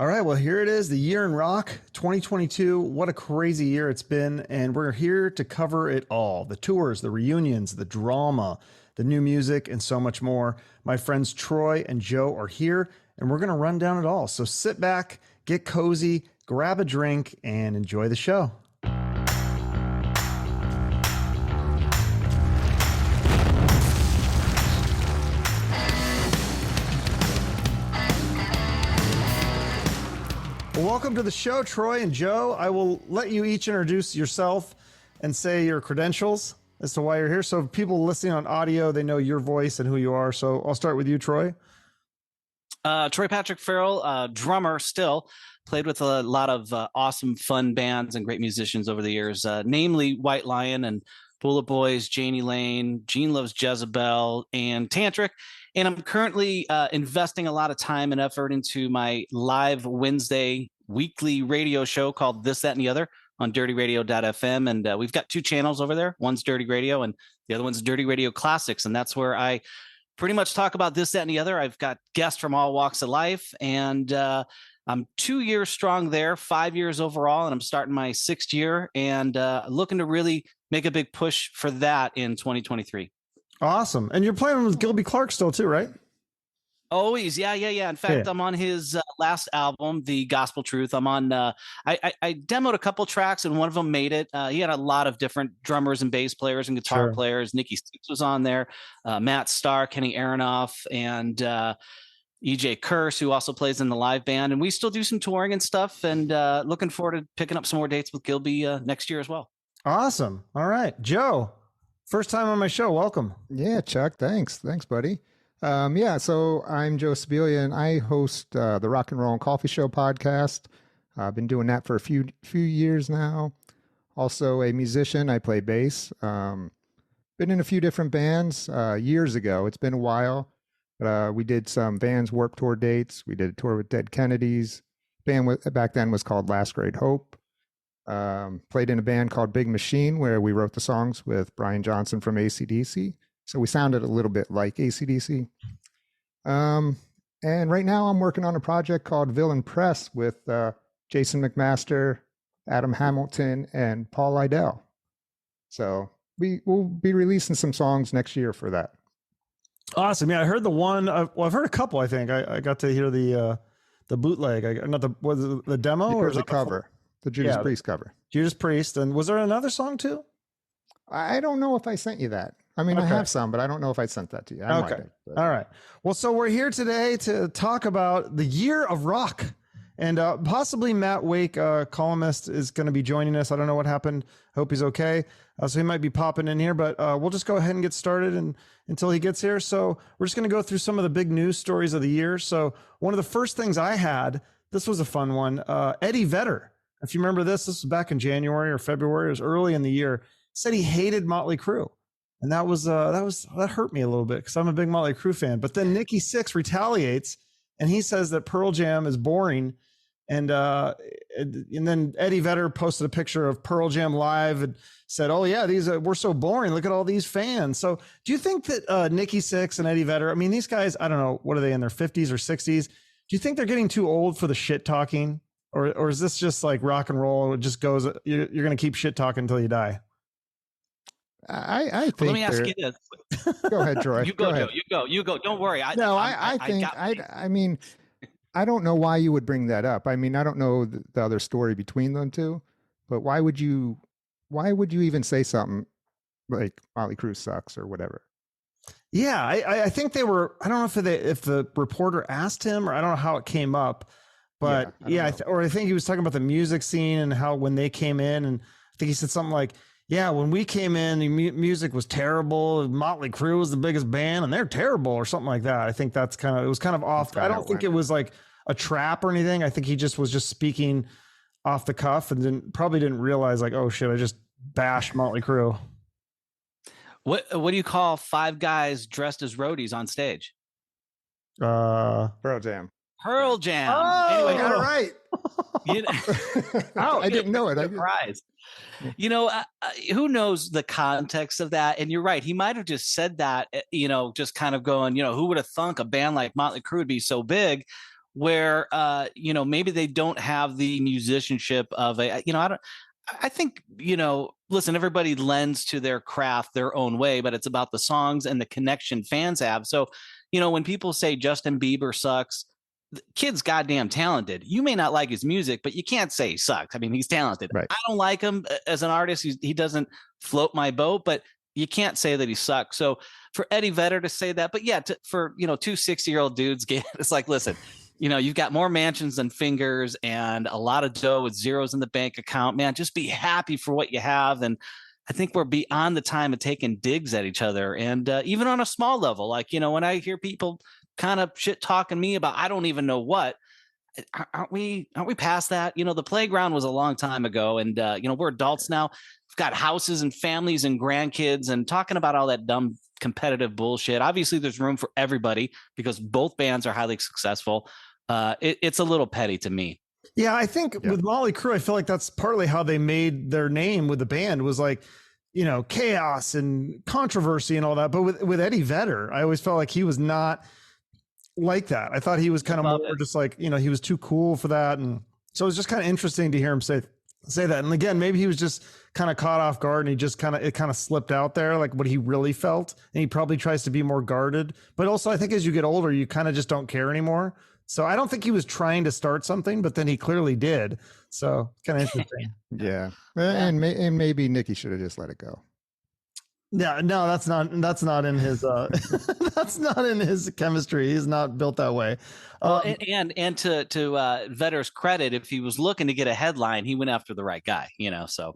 All right, well, here it is, the year in rock 2022. What a crazy year it's been. And we're here to cover it all: the tours, the reunions, the drama, the new music, and so much more. My friends Troy and Joe are here, and we're going to run down it all. So sit back, get cozy, grab a drink, and enjoy the show. Welcome to the show, Troy and Joe. I will let you each introduce yourself and say your credentials as to why you're here. So people listening on audio, they know your voice and who you are. So I'll start with you, Troy. Troy Patrick Farrell, drummer still. Played with a lot of awesome, fun bands and great musicians over the years, namely White Lion and Bullet Boys, Janie Lane, Gene Loves Jezebel, and Tantric. And I'm currently investing a lot of time and effort into my live Wednesday weekly radio show called This, That, and the Other on dirtyradio.fm. And we've got two channels over there. One's Dirty Radio and the other one's Dirty Radio Classics. And that's where I pretty much talk about this, that, and the other. I've got guests from all walks of life. And I'm 2 years strong there, 5 years overall. And I'm starting my 6th year and looking to really make a big push for that in 2023. Awesome. And you're playing with Gilby Clarke still too, right? Always. Yeah. In fact, I'm on his last album, The Gospel Truth. I'm on, I demoed a couple tracks and one of them made it. He had a lot of different drummers and bass players and guitar players. Nikki Sixx was on there, Matt Starr, Kenny Aronoff, and EJ Curse, who also plays in the live band. And we still do some touring and stuff, and looking forward to picking up some more dates with Gilby next year as well. Awesome. All right, Joe, first time on my show. Welcome. Yeah, Chuck. Thanks, buddy. So I'm Joe Scibilia, and I host the Rock and Roll and Coffee Show podcast. I've been doing that for a few years now. Also a musician. I play bass. Been in a few different bands years ago. It's been a while. We did some Vans Warped Tour dates. We did a tour with Dead Kennedys. Band back then was called Last Great Hope. Played in a band called Big Machine, where we wrote the songs with Brian Johnson from AC/DC. So we sounded a little bit like AC/DC. And right now I'm working on a project called Villain Press with Jason McMaster, Adam Hamilton, and Paul Idell. So we'll be releasing some songs next year for that. Awesome. Yeah, I heard the one. I've heard a couple. I think I got to hear the bootleg. Was it the demo or the cover? The Judas Priest cover. Judas Priest. And was there another song too? I don't know if I sent you that. I mean, okay. I have some, but I don't know if I sent that to you. Okay. All right. Well, so we're here today to talk about the year of rock. And possibly Matt Wake, columnist, is going to be joining us. I don't know what happened. Hope he's okay. So he might be popping in here, but we'll just go ahead and get started until he gets here. So we're just going to go through some of the big news stories of the year. So one of the first things I had, this was a fun one. Eddie Vedder. If you remember this was back in January or February. It was early in the year. Said he hated Motley Crue. And that hurt me a little bit because I'm a big Motley Crue fan. But then Nikki Sixx retaliates and he says that Pearl Jam is boring. And then Eddie Vedder posted a picture of Pearl Jam live and said, "Oh yeah, these we're so boring. Look at all these fans." So do you think that Nikki Sixx and Eddie Vedder, I mean, these guys, I don't know, what are they in their 50s or 60s? Do you think they're getting too old for the shit talking? Or is this just like rock and roll? It just goes, you're going to keep shit talking until you die? I think. Let me ask you this. Go ahead, Troy. You go, Joe. You go. Don't worry. I mean, I don't know why you would bring that up. I mean, I don't know the other story between them two, but why would you even say something like Motley Crue sucks or whatever? Yeah, I think they were. I don't know if the reporter asked him, or I don't know how it came up, but I think he was talking about the music scene and how when they came in, and I think he said something like, "Yeah, when we came in, the music was terrible. Motley Crue was the biggest band, and they're terrible," or something like that. I think it was kind of off. I don't think it was like a trap or anything. I think he was just speaking off the cuff and probably didn't realize like, oh shit, I just bashed Motley Crue. What do you call 5 guys dressed as roadies on stage? Pearl Jam. Pearl Jam. Oh, anyway, all right. I didn't know it. Surprise. Who knows the context of that? And you're right. He might have just said that, just kind of going, who would have thunk a band like Motley Crue would be so big? where maybe they don't have the musicianship of I think, listen, everybody lends to their craft their own way, but it's about the songs and the connection fans have. So, when people say Justin Bieber sucks, the kid's goddamn talented. You may not like his music, but you can't say he sucks. I mean, he's talented. Right. I don't like him as an artist. He doesn't float my boat, but you can't say that he sucks. So for Eddie Vedder to say that, but yeah, for, 2 60-year-old dudes, it's like, listen, you've got more mansions than fingers and a lot of dough with zeros in the bank account, man, just be happy for what you have. And I think we're beyond the time of taking digs at each other. And even on a small level, like, when I hear people kind of shit talking me about, I don't even know what, aren't we past that? The playground was a long time ago, and we're adults now. We've got houses and families and grandkids, and talking about all that dumb competitive bullshit. Obviously there's room for everybody because both bands are highly successful. It's a little petty to me. Yeah, I think with Motley Crue, I feel like that's partly how they made their name with the band, was like, chaos and controversy and all that. But with Eddie Vedder, I always felt like he was not like that. I thought he was kind of more just like, he was too cool for that. And so it was just kind of interesting to hear him say that. And again, maybe he was just kind of caught off guard and it kind of slipped out there, like what he really felt. And he probably tries to be more guarded. But also I think as you get older, you kind of just don't care anymore. So I don't think he was trying to start something, but then he clearly did. So kind of interesting. Yeah. And maybe Nikki should have just let it go. Yeah, no, that's not in his that's not in his chemistry. He's not built that way. And to Vedder's credit, if he was looking to get a headline, he went after the right guy, so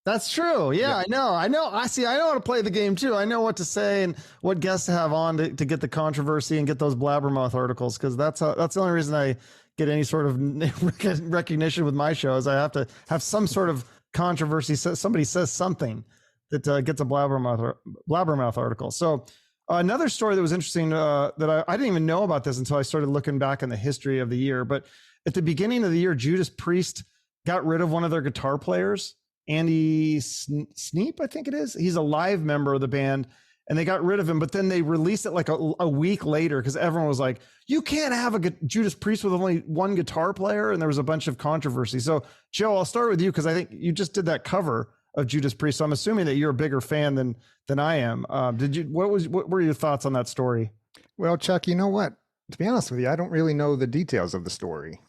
that's true. Yeah, I know. I know how to play the game too. I know what to say and what guests to have on to get the controversy and get those blabbermouth articles, because that's the only reason I get any sort of recognition with my show, is I have to have some sort of controversy. Somebody says something that gets a blabbermouth article. So another story that was interesting that I didn't even know about this until I started looking back in the history of the year. But at the beginning of the year, Judas Priest got rid of one of their guitar players, Andy Sneap, I think it is. He's a live member of the band, and they got rid of him. But then they released it like a week later because everyone was like, you can't have a Judas Priest with only one guitar player. And there was a bunch of controversy. So Joe, I'll start with you because I think you just did that cover of Judas Priest. So I'm assuming that you're a bigger fan than I am. What were your thoughts on that story? Well, Chuck, you know what? To be honest with you, I don't really know the details of the story.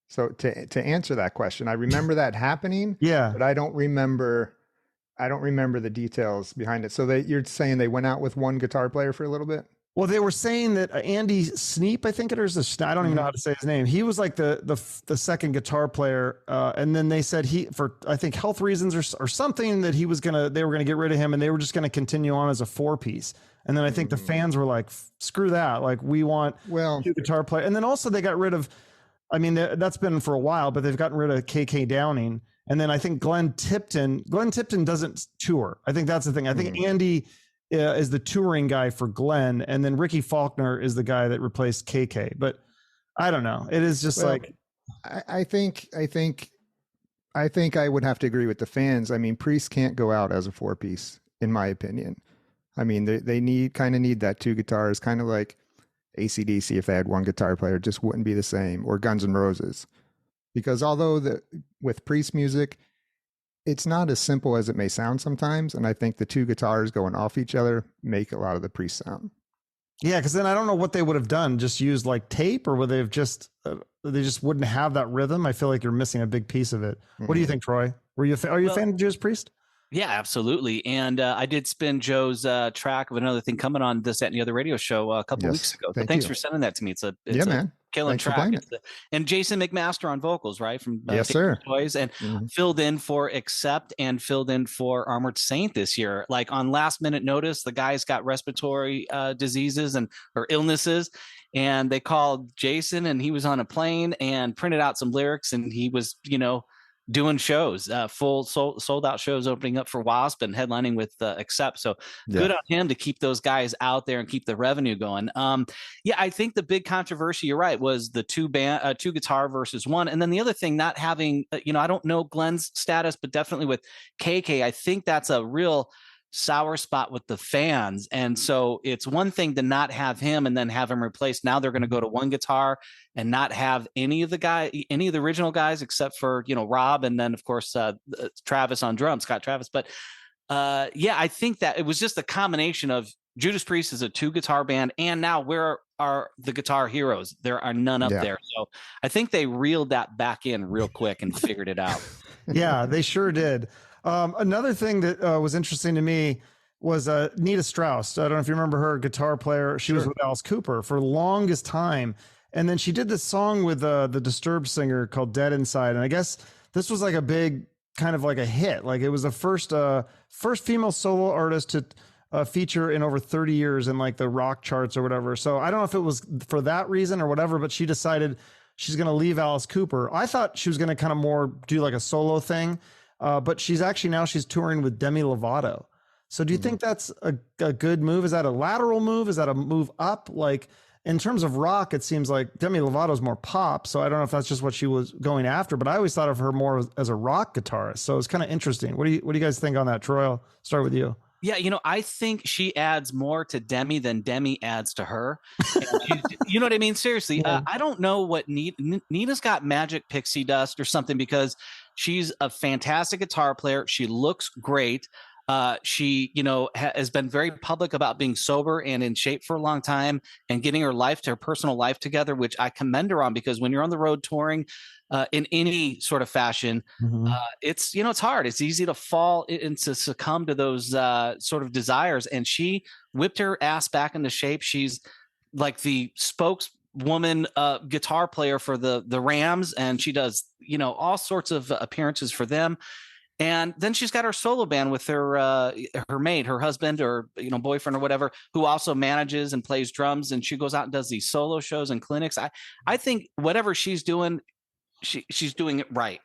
So to answer that question, I remember that happening. Yeah. But I don't remember the details behind it. So you're saying they went out with one guitar player for a little bit? Well, they were saying that Andy Sneap, I think it is. I don't even know how to say his name. He was like the second guitar player, and then they said for I think health reasons or something that they were gonna get rid of him, and they were just gonna continue on as a 4-piece. And then I think the fans were like, screw that, like we want two guitar player. And then also they got rid of, I mean that's been for a while, but they've gotten rid of KK Downing, and then I think Glenn Tipton doesn't tour. I think that's the thing. I think Andy is the touring guy for Glenn, and then Ricky Faulkner is the guy that replaced KK. But I don't know. It is just I think I would have to agree with the fans. I mean, Priest can't go out as a 4-piece, in my opinion. I mean, they need that 2 guitars, kind of like AC/DC. If they had one guitar player, it just wouldn't be the same, or Guns N' Roses. Because although with Priest music, it's not as simple as it may sound sometimes. And I think the 2 guitars going off each other make a lot of the Priest sound. Yeah, because then I don't know what they would have done. Just used like tape, or would they have they just wouldn't have that rhythm? I feel like you're missing a big piece of it. What do you think, Troy? Are you a fan of Judas Priest? Yeah, absolutely. And I did spin Joe's track of another thing coming on this, that, and the other radio show a couple weeks ago. So thanks for sending that to me. It's a killing track. And Jason McMaster on vocals, right? From yes, sir. Toys, and filled in for Accept and filled in for Armored Saint this year. Like on last minute notice, the guy's got respiratory diseases or illnesses. And they called Jason, and he was on a plane and printed out some lyrics, and he was, doing shows, full sold out shows, opening up for Wasp and headlining with Accept. So good on him to keep those guys out there and keep the revenue going. I think the big controversy, you're right, was the 2 guitar versus 1. And then the other thing, not having, I don't know Glenn's status, but definitely with KK, I think that's a real sour spot with the fans. And so it's one thing to not have him and then have him replaced. Now they're going to go to one guitar and not have any of the original guys except for, Rob. And then of course, Travis on drums, Scott Travis. But I think that it was just a combination of Judas Priest is a 2-guitar band. And now where are the guitar heroes? There are none up there. So I think they reeled that back in real quick and figured it out. Yeah, they sure did. Another thing that was interesting to me was Nita Strauss. I don't know if you remember her, guitar player. She was with Alice Cooper for the longest time. And then she did this song with the Disturbed singer called Dead Inside. And I guess this was like a big kind of like a hit. Like it was the first female solo artist to feature in over 30 years in like the rock charts or whatever. So I don't know if it was for that reason or whatever, but she decided she's going to leave Alice Cooper. I thought she was going to kind of more do like a solo thing. But she's touring with Demi Lovato. So do you think that's a good move? Is that a lateral move? Is that a move up? Like in terms of rock, it seems like Demi Lovato's more pop. So I don't know if that's just what she was going after, but I always thought of her more as a rock guitarist. So it's kind of interesting. What do you guys think on that? Troy, I'll start with you. Yeah, I think she adds more to Demi than Demi adds to her. You know what I mean? Seriously, I don't know what Nita's got magic pixie dust or something, because she's a fantastic guitar player. She looks great. She, has been very public about being sober and in shape for a long time and getting her personal life together, which I commend her on, because when you're on the road touring, in any sort of fashion, it's hard. It's easy to fall and to succumb to those sort of desires. And she whipped her ass back into shape. She's like the spokeswoman guitar player for the Rams, and she does all sorts of appearances for them. And then she's got her solo band with her mate, her husband or boyfriend or whatever, who also manages and plays drums. And she goes out and does these solo shows and clinics. I think whatever she's doing, she's doing it right.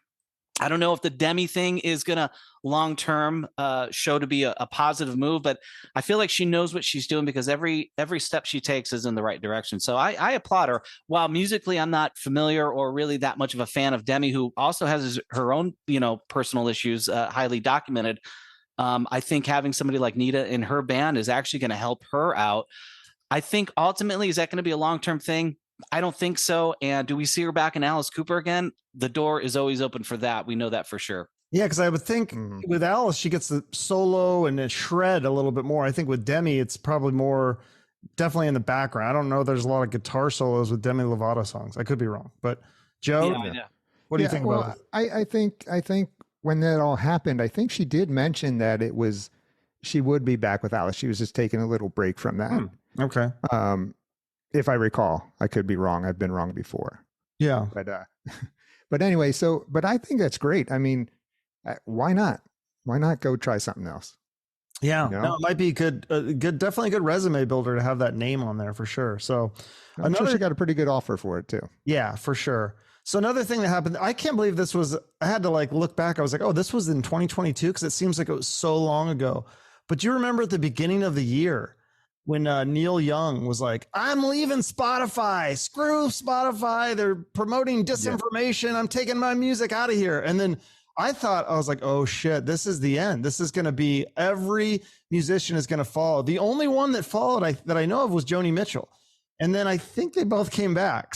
I don't know if the Demi thing is going to long-term show to be a positive move, but I feel like she knows what she's doing, because every step she takes is in the right direction. So I applaud her. While musically I'm not familiar or really that much of a fan of Demi, who also has her own, personal issues highly documented. I think having somebody like Nita in her band is actually going to help her out. I think ultimately, is that going to be a long-term thing? I don't think so. And do we see her back in Alice Cooper again? The door is always open for that. We know that for sure. Yeah, because I would think with Alice, she gets the solo and a shred a little bit more. I think with Demi, it's probably more definitely in the background. I don't know. There's a lot of guitar solos with Demi Lovato songs. I could be wrong. But Joe, what do you think about it? I think when that all happened, I think she did mention that she would be back with Alice. She was just taking a little break from that. Okay. If I recall, I could be wrong. I've been wrong before. Yeah. But anyway, but I think that's great. I mean, why not? Why not go try something else? Yeah. No, it might be definitely a good resume builder to have that name on there for sure. So I'm sure she got a pretty good offer for it too. Yeah, for sure. So another thing that happened, I can't believe I had to look back. I was like, oh, this was in 2022, because it seems like it was so long ago. But do you remember at the beginning of the year when Neil Young was like, I'm leaving Spotify, screw Spotify. They're promoting disinformation. I'm taking my music out of here. And then I was like, oh shit, this is the end. This is going to be, every musician is going to follow. The only one that followed that I know of was Joni Mitchell. And then I think they both came back.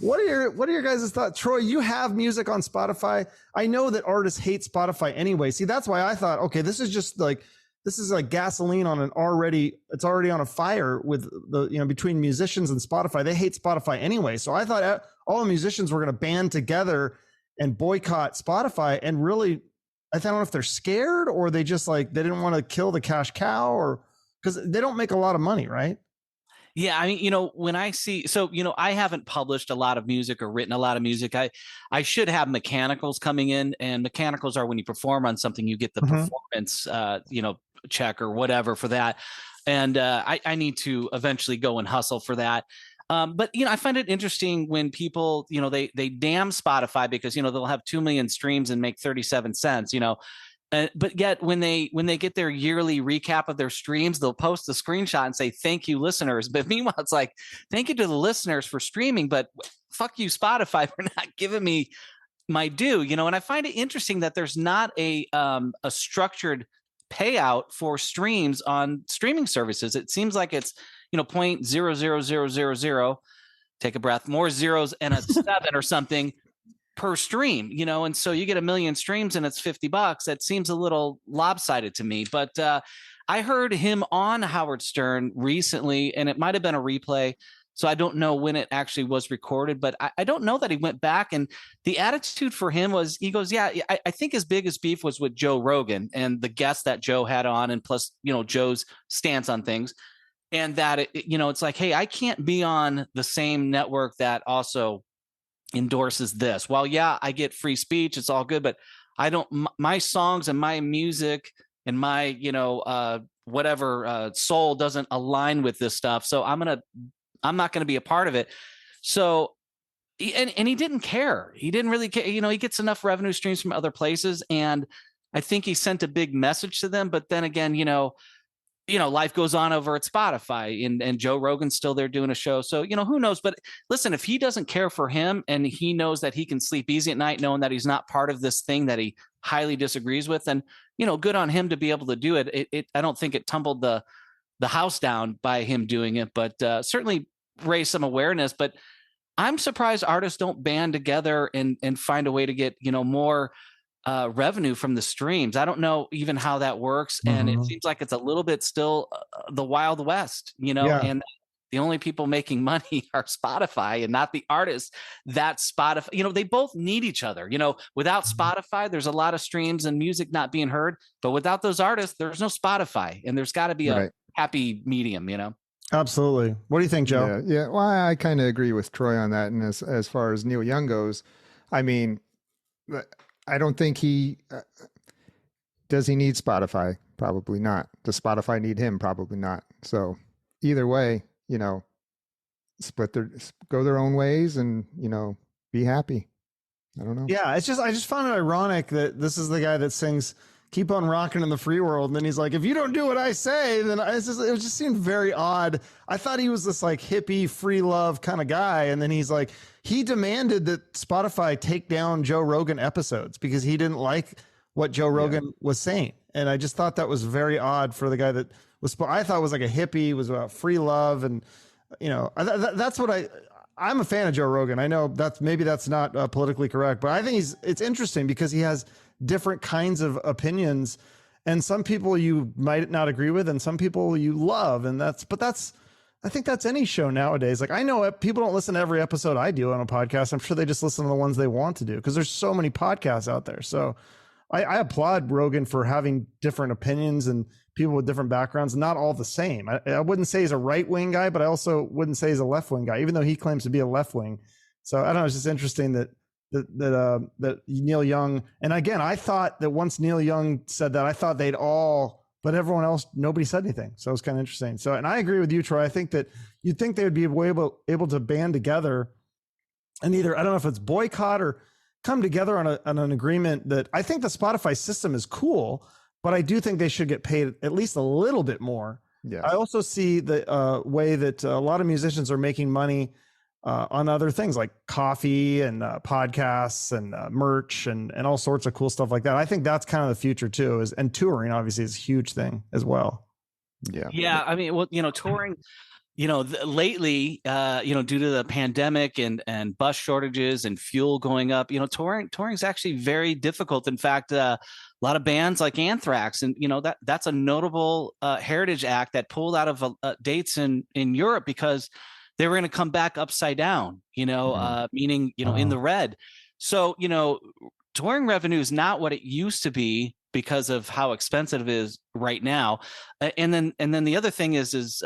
What are your guys' thoughts? Troy, you have music on Spotify. I know that artists hate Spotify anyway. See, that's why I thought, okay, this is like gasoline on it's already on a fire with between musicians and Spotify. They hate Spotify anyway. So I thought all the musicians were going to band together and boycott Spotify. And really, I don't know if they're scared or they just they didn't want to kill the cash cow, or because they don't make a lot of money, right? Yeah, I mean, when I see, I haven't published a lot of music or written a lot of music. I should have mechanicals coming in, and mechanicals are when you perform on something, you get the performance, check or whatever for that. And I need to eventually go and hustle for that. But I find it interesting when people, they damn Spotify because, they'll have 2 million streams and make 37 cents, but yet when they get their yearly recap of their streams, they'll post a screenshot and say, thank you, listeners. But meanwhile, it's like, thank you to the listeners for streaming, but fuck you, Spotify, for not giving me my due, and I find it interesting that there's not a structured payout for streams on streaming services. It seems like it's, 0.00000, take a breath, more zeros and a 7 or something per stream, and so you get 1 million streams and it's $50. That seems a little lopsided to me. But I heard him on Howard Stern recently, and it might have been a replay, so I don't know when it actually was recorded, but I don't know that he went back. And the attitude for him was, he goes, yeah, I think his biggest beef was with Joe Rogan and the guests that Joe had on, and plus, Joe's stance on things. And that, it's like, hey, I can't be on the same network that also endorses this. Well, yeah, I get free speech. It's all good, but I don't, my songs and my music and my, whatever soul doesn't align with this stuff. So I'm not going to be a part of it. So, and he didn't care. He didn't really care. He gets enough revenue streams from other places. And I think he sent a big message to them. But then again, life goes on over at Spotify, and Joe Rogan's still there doing a show. So, who knows? But listen, if he doesn't care for him and he knows that he can sleep easy at night knowing that he's not part of this thing that he highly disagrees with, then, good on him to be able to do it. I don't think it tumbled the house down by him doing it, but certainly raise some awareness. But I'm surprised artists don't band together and find a way to get, more revenue from the streams. I don't know even how that works. And it seems like it's a little bit still the Wild West, and the only people making money are Spotify and not the artists. That Spotify, they both need each other. Without Spotify, there's a lot of streams and music not being heard, but without those artists, there's no Spotify, and there's got to be a happy medium, Absolutely. What do you think, Joe? Yeah. Well, I kind of agree with Troy on that. And as far as Neil Young goes, I mean, I don't think does he need Spotify? Probably not. Does Spotify need him? Probably not. So either way, go their own ways and, be happy. I don't know. Yeah. I just found it ironic that this is the guy that sings "Keep on Rocking in the Free World." And then he's like, if you don't do what I say, then it just seemed very odd. I thought he was this like hippie, free love kind of guy. And then he's like, he demanded that Spotify take down Joe Rogan episodes because he didn't like what Joe Rogan was saying. And I just thought that was very odd for the guy that was, I thought was like a hippie, was about free love. And, that's what I'm a fan of Joe Rogan. I know maybe that's not politically correct, but I think it's interesting because he has different kinds of opinions, and some people you might not agree with and some people you love. And I think that's any show nowadays. Like, I know people don't listen to every episode I do on a podcast. I'm sure they just listen to the ones they want to do because there's so many podcasts out there. So I applaud Rogan for having different opinions and people with different backgrounds, not all the same. I wouldn't say he's a right-wing guy, but I also wouldn't say he's a left-wing guy, even though he claims to be a left-wing. So I don't know. It's just interesting that Neil Young, and again, I thought that once Neil Young said that, I thought but everyone else, nobody said anything. So it's kind of interesting. So, and I agree with you, Troy. I think that you'd think they would be able to band together and either, I don't know if it's boycott or come together on an agreement that I think the Spotify system is cool, but I do think they should get paid at least a little bit more. Yeah. I also see the way that a lot of musicians are making money on other things like coffee and podcasts and merch and all sorts of cool stuff like that. I think that's kind of the future too, and touring obviously is a huge thing as well. Yeah. Yeah. I mean, well, touring, lately, due to the pandemic and bus shortages and fuel going up, touring is actually very difficult. In fact, a lot of bands like Anthrax and, that's a notable heritage act that pulled out of dates in Europe because they were going to come back upside down, meaning, in the red. So, touring revenue is not what it used to be because of how expensive it is right now. And then the other thing is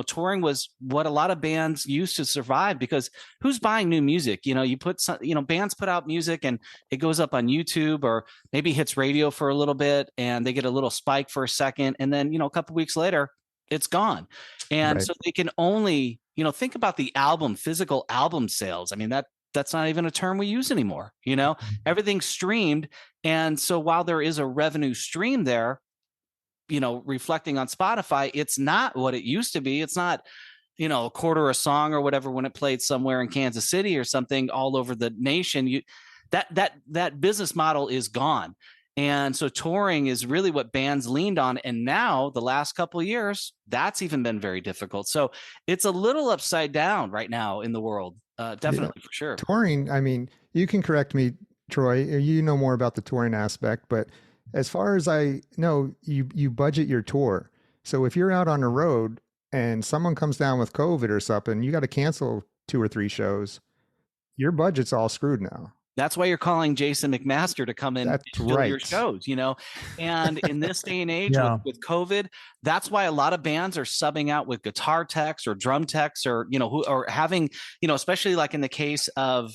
touring was what a lot of bands used to survive because who's buying new music? You put some, bands put out music and it goes up on YouTube or maybe hits radio for a little bit and they get a little spike for a second. And then, a couple weeks later, it's gone. And so they can only, think about the physical album sales. I mean, that's not even a term we use anymore. Everything's streamed. And so while there is a revenue stream there, reflecting on Spotify, it's not what it used to be. It's not, a quarter a song or whatever when it played somewhere in Kansas City or something all over the nation. That business model is gone. And so touring is really what bands leaned on. And now the last couple of years, that's even been very difficult. So it's a little upside down right now in the world. Definitely, for sure. Touring, I mean, you can correct me, Troy, you know more about the touring aspect, but as far as I know, you budget your tour. So if you're out on the road and someone comes down with COVID or something, you got to cancel 2 or 3 shows, your budget's all screwed now. That's why you're calling Jason McMaster to come in and fill your shows, you know? And in this day and age with COVID, that's why a lot of bands are subbing out with guitar techs or drum techs, or, you know, who are having, you know, especially like in the case of,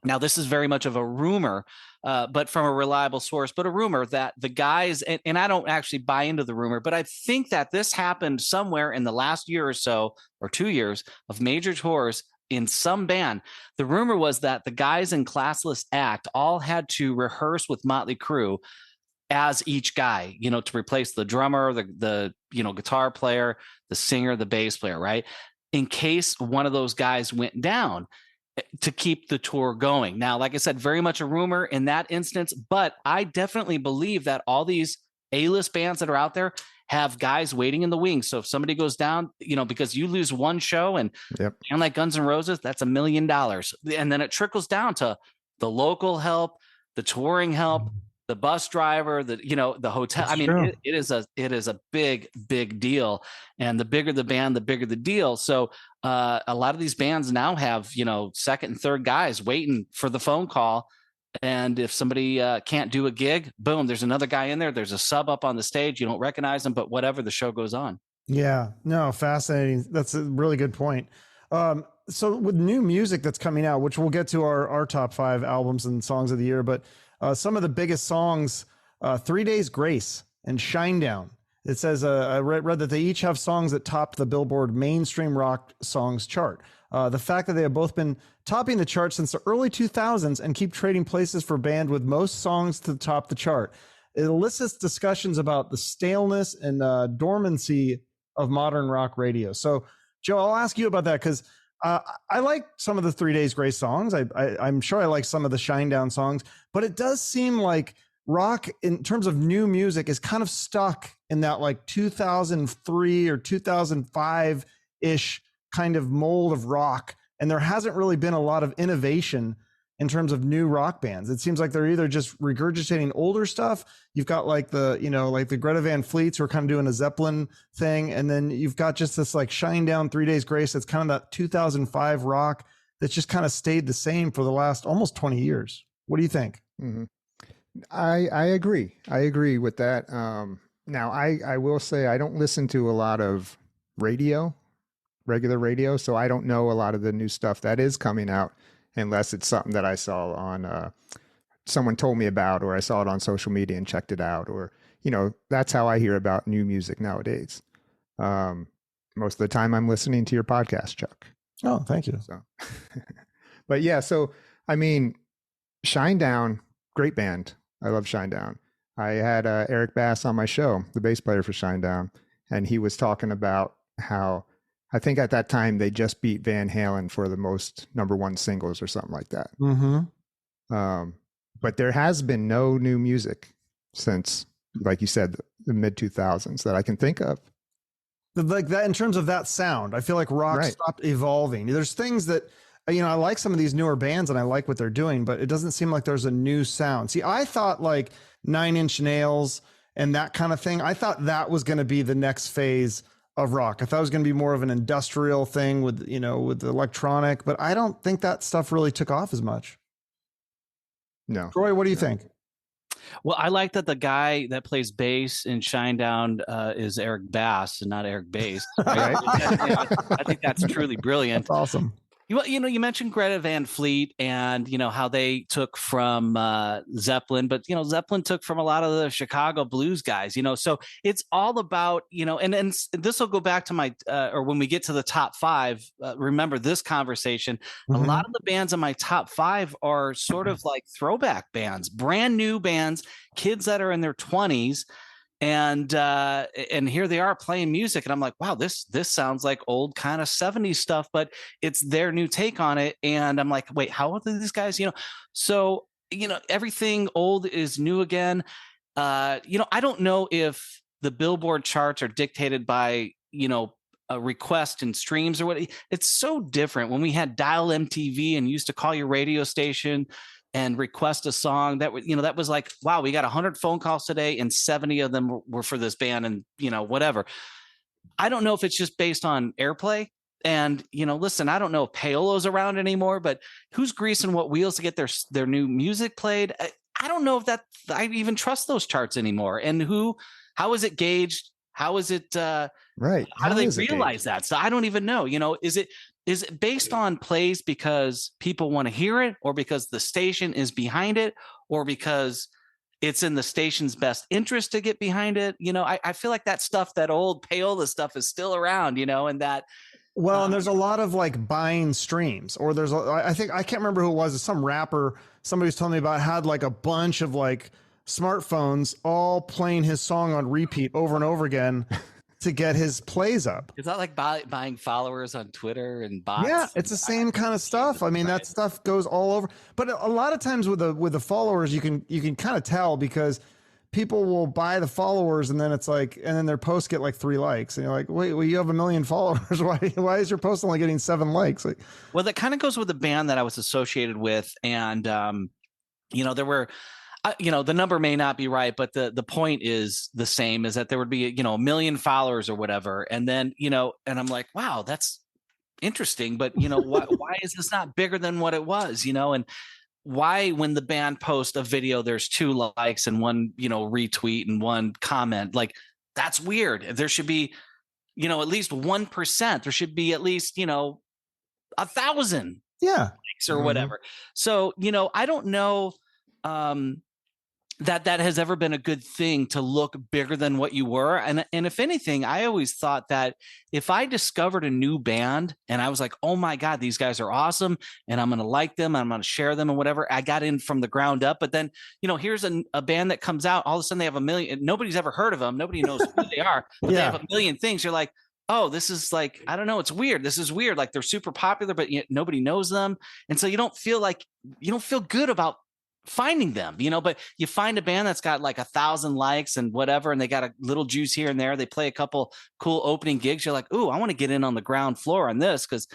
now this is very much of a rumor, but from a reliable source, but a rumor that the guys, and I don't actually buy into the rumor, but I think that this happened somewhere in the last year or so, or 2 years of major tours in some band. The rumor was that the guys in Classless Act all had to rehearse with Motley Crue as each guy, you know, to replace the drummer, the you know, guitar player, the singer, the bass player, right? In case one of those guys went down, to keep the tour going. Now, like I said, very much a rumor in that instance, but I definitely believe that all these A-list bands that are out there have guys waiting in the wings. So if somebody goes down, you know, because you lose one show, and like Guns N' Roses, that's $1 million. And then it trickles down to the local help, the touring help, the bus driver, you know, the hotel. That's it is a big deal. And the bigger the band, the bigger the deal. So a lot of these bands now have, you know, second and third guys waiting for the phone call. And if somebody can't do a gig, boom, there's another guy in there. There's a sub up on the stage. You don't recognize them, but whatever, the show goes on. Yeah, no, fascinating. That's a really good point. So with new music that's coming out, which we'll get to our top 5 albums and songs of the year, but some of the biggest songs, 3 Days Grace and Shinedown. It says, I read that they each have songs that topped the Billboard mainstream rock songs chart. The fact that they have both been topping the chart since the early 2000s and keep trading places for band with most songs to top the chart. It elicits discussions about the staleness and dormancy of modern rock radio. So, Joe, I'll ask you about that, because I like some of the 3 Days Grace songs. I'm sure I like some of the Shinedown songs, but it does seem like rock in terms of new music is kind of stuck in that like 2003 or 2005 ish kind of mold of rock. And there hasn't really been a lot of innovation in terms of new rock bands. It seems like they're either just regurgitating older stuff. You've got like like the Greta Van Fleets who are kind of doing a Zeppelin thing. And then you've got just this like Shinedown, 3 Days Grace. That's kind of that 2005 rock that's just kind of stayed the same for the last almost 20 years. What do you think? Mm-hmm. I agree. I agree with that. Now I will say I don't listen to a lot of regular radio. So I don't know a lot of the new stuff that is coming out, unless it's something that I saw on, someone told me about, or I saw it on social media and checked it out, or, you know, that's how I hear about new music nowadays. Most of the time I'm listening to your podcast, Chuck. Oh, thank you. So, but yeah, so, I mean, Shinedown, great band. I love Shinedown. I had Eric Bass on my show, the bass player for Shinedown, and he was talking about how, I think at that time they just beat Van Halen for the most #1 singles or something like that. Mm-hmm. But there has been no new music since, like you said, the mid 2000s that I can think of. Like that, in terms of that sound, I feel like rock stopped evolving. There's things that, you know, I like some of these newer bands and I like what they're doing, but it doesn't seem like there's a new sound. See, I thought like 9 Inch Nails and that kind of thing, I thought that was going to be the next phase of rock. I thought it was going to be more of an industrial thing with, you know, with electronic, but I don't think that stuff really took off as much. No. Troy, what do you think? Well, I like that the guy that plays bass in Shinedown is Eric Bass and not Eric Bass. Right? I think that's truly brilliant. That's awesome. You know, you mentioned Greta Van Fleet and, you know, how they took from Zeppelin, but, you know, Zeppelin took from a lot of the Chicago blues guys, you know, so it's all about, you know, and this will go back to my, or when we get to the top 5, remember this conversation, a lot of the bands in my top 5 are sort of like throwback bands, brand new bands, kids that are in their 20s. And here they are playing music, and I'm like, wow, this sounds like old kind of 70s stuff, but it's their new take on it. And I'm like, wait, how old are these guys? You know, so everything old is new again. I don't know if the Billboard charts are dictated by, a request and streams or what. It's so different when we had dial MTV and used to call your radio station and request a song that was like, wow, we got 100 phone calls today and 70 of them were for this band and, whatever. I don't know if it's just based on airplay. And, listen, I don't know if Paolo's around anymore, but who's greasing what wheels to get their new music played? I don't know if I even trust those charts anymore. And how is it gauged? How is it, right? How do they realize that? So I don't even know, is it based on plays because people want to hear it, or because the station is behind it, or because it's in the station's best interest to get behind it? I feel like that stuff, that old Paola stuff is still around, and that. Well, and there's a lot of like buying streams, or I can't remember who it was. Some rapper, somebody was telling me about, had like a bunch of like smartphones all playing his song on repeat over and over again to get his plays up. Is that like buying followers on Twitter and bots? Yeah, it's the same kind of stuff. I mean, that stuff goes all over. But a lot of times with the followers, you can kind of tell, because people will buy the followers and then it's like, and then their posts get like 3 likes, and you're like, wait, well, you have 1 million followers. Why is your post only getting 7 likes? Like, well, that kind of goes with the band that I was associated with, and there were. The number may not be right, but the point is the same, is that there would be, 1 million followers or whatever. And then, and I'm like, wow, that's interesting. But, why is this not bigger than what it was, and why, when the band posts a video, there's 2 likes and 1, retweet and 1 comment? Like, that's weird. There should be, at least 1%. There should be at least, 1,000 likes or whatever. So, I don't know, that has ever been a good thing, to look bigger than what you were. And if anything, I always thought that if I discovered a new band and I was like, oh my God, these guys are awesome, and I'm going to like them, I'm going to share them and whatever, I got in from the ground up. But then, here's a band that comes out, all of a sudden they have 1 million, nobody's ever heard of them, nobody knows who they are, but they have 1 million things. You're like, oh, this is like, I don't know, it's weird. This is weird. Like, they're super popular, but yet nobody knows them. And so you don't feel good about finding them, but you find a band that's got like 1,000 likes and whatever, and they got a little juice here and there. They play a couple cool opening gigs. You're like, ooh, I want to get in on the ground floor on this, because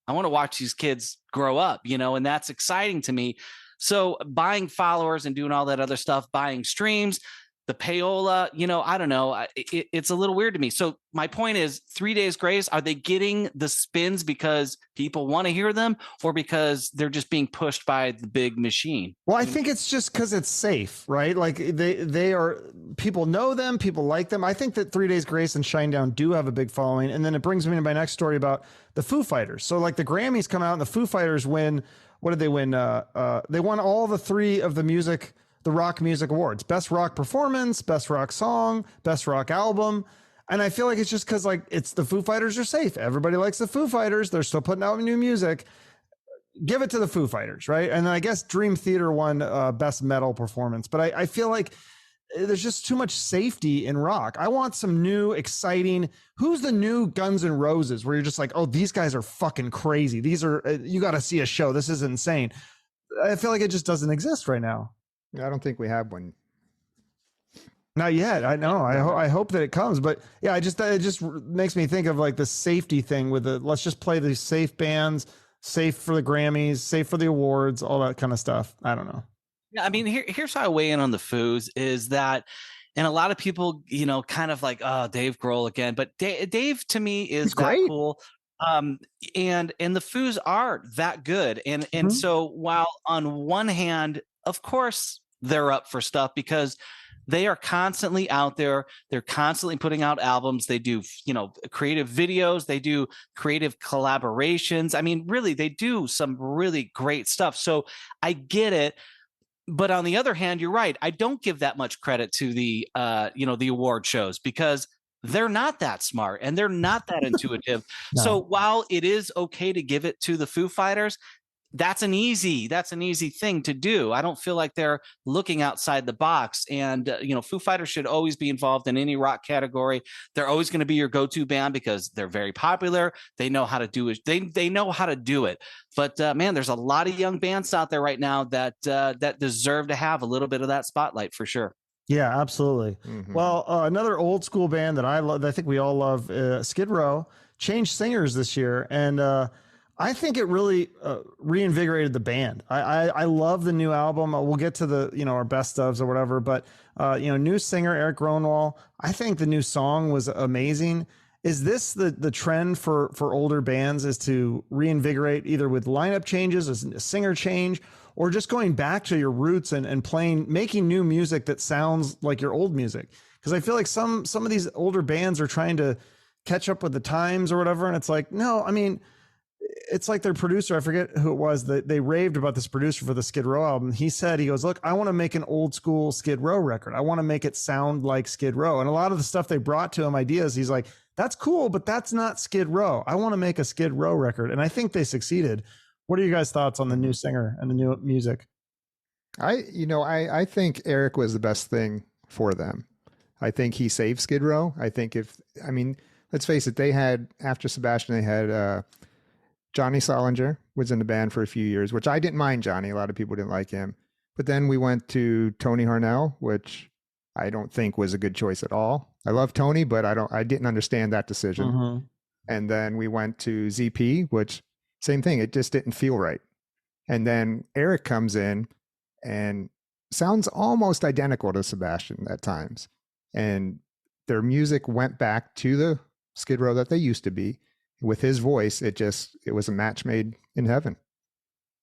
I want to watch these kids grow up, and that's exciting to me. So buying followers and doing all that other stuff, buying streams, the payola, I don't know. It's a little weird to me. So my point is, 3 Days Grace, are they getting the spins because people want to hear them, or because they're just being pushed by the big machine? Well, I think it's just because it's safe, right? Like they are, people know them, people like them. I think that 3 Days Grace and Shinedown do have a big following. And then it brings me to my next story about the Foo Fighters. So like the Grammys come out and the Foo Fighters win. What did they win? They won all the 3 of the rock music awards: best rock performance, best rock song, best rock album. And I feel like it's just because like it's the Foo Fighters are safe. Everybody likes the Foo Fighters. They're still putting out new music. Give it to the Foo Fighters, right? And then I guess Dream Theater won best metal performance. But I feel like there's just too much safety in rock. I want some new, exciting. Who's the new Guns N' Roses, where you're just like, oh, these guys are fucking crazy. These are, you got to see a show. This is insane. I feel like it just doesn't exist right now. I don't think we have one. Not yet. I know. I hope that it comes, but yeah, it just makes me think of like the safety thing with let's just play these safe bands, safe for the Grammys, safe for the awards, all that kind of stuff. I don't know. Yeah, I mean, here's how I weigh in on the Foos is that, and a lot of people, kind of like, oh, Dave Grohl again, but Dave to me is that cool. And the Foos are that good, and so while on one hand, of course, they're up for stuff because they are constantly out there. They're constantly putting out albums. They do, creative videos. They do creative collaborations. I mean, really, they do some really great stuff. So I get it. But on the other hand, you're right. I don't give that much credit to the, the award shows, because they're not that smart and they're not that intuitive. No. So while it is okay to give it to the Foo Fighters, that's an easy thing to do. I don't feel like they're looking outside the box. And Foo Fighters should always be involved in any rock category. They're always going to be your go-to band because they're very popular. They know how to do it. They know how to do it. But man, there's a lot of young bands out there right now that deserve to have a little bit of that spotlight for sure. Yeah, absolutely. Mhm. Well, another old school band that I love, I think we all love, Skid Row, changed singers this year, and I think it really reinvigorated the band. I love the new album. We'll get to the our best ofs or whatever, but new singer Eric Gronwall. I think the new song was amazing. Is this the trend for older bands, is to reinvigorate either with lineup changes, a singer change, or just going back to your roots and making new music that sounds like your old music? Because I feel like some of these older bands are trying to catch up with the times or whatever, and it's like, no, I mean, it's like their producer, I forget who it was, that they raved about this producer for the Skid Row album. He goes, look, I want to make an old school Skid Row record. I want to make it sound like Skid Row. And a lot of the stuff they brought to him, ideas, he's like, that's cool, but that's not Skid Row. I want to make a Skid Row record. And I think they succeeded. What are you guys' thoughts on the new singer and the new music? I think Eric was the best thing for them. I think he saved Skid Row. Let's face it, they had, after Sebastian, they had Johnny Solinger was in the band for a few years, which I didn't mind Johnny. A lot of people didn't like him. But then we went to Tony Harnell, which I don't think was a good choice at all. I love Tony, but I didn't understand that decision. Mm-hmm. And then we went to ZP, which same thing. It just didn't feel right. And then Eric comes in and sounds almost identical to Sebastian at times. And their music went back to the Skid Row that they used to be. With his voice, it was a match made in heaven,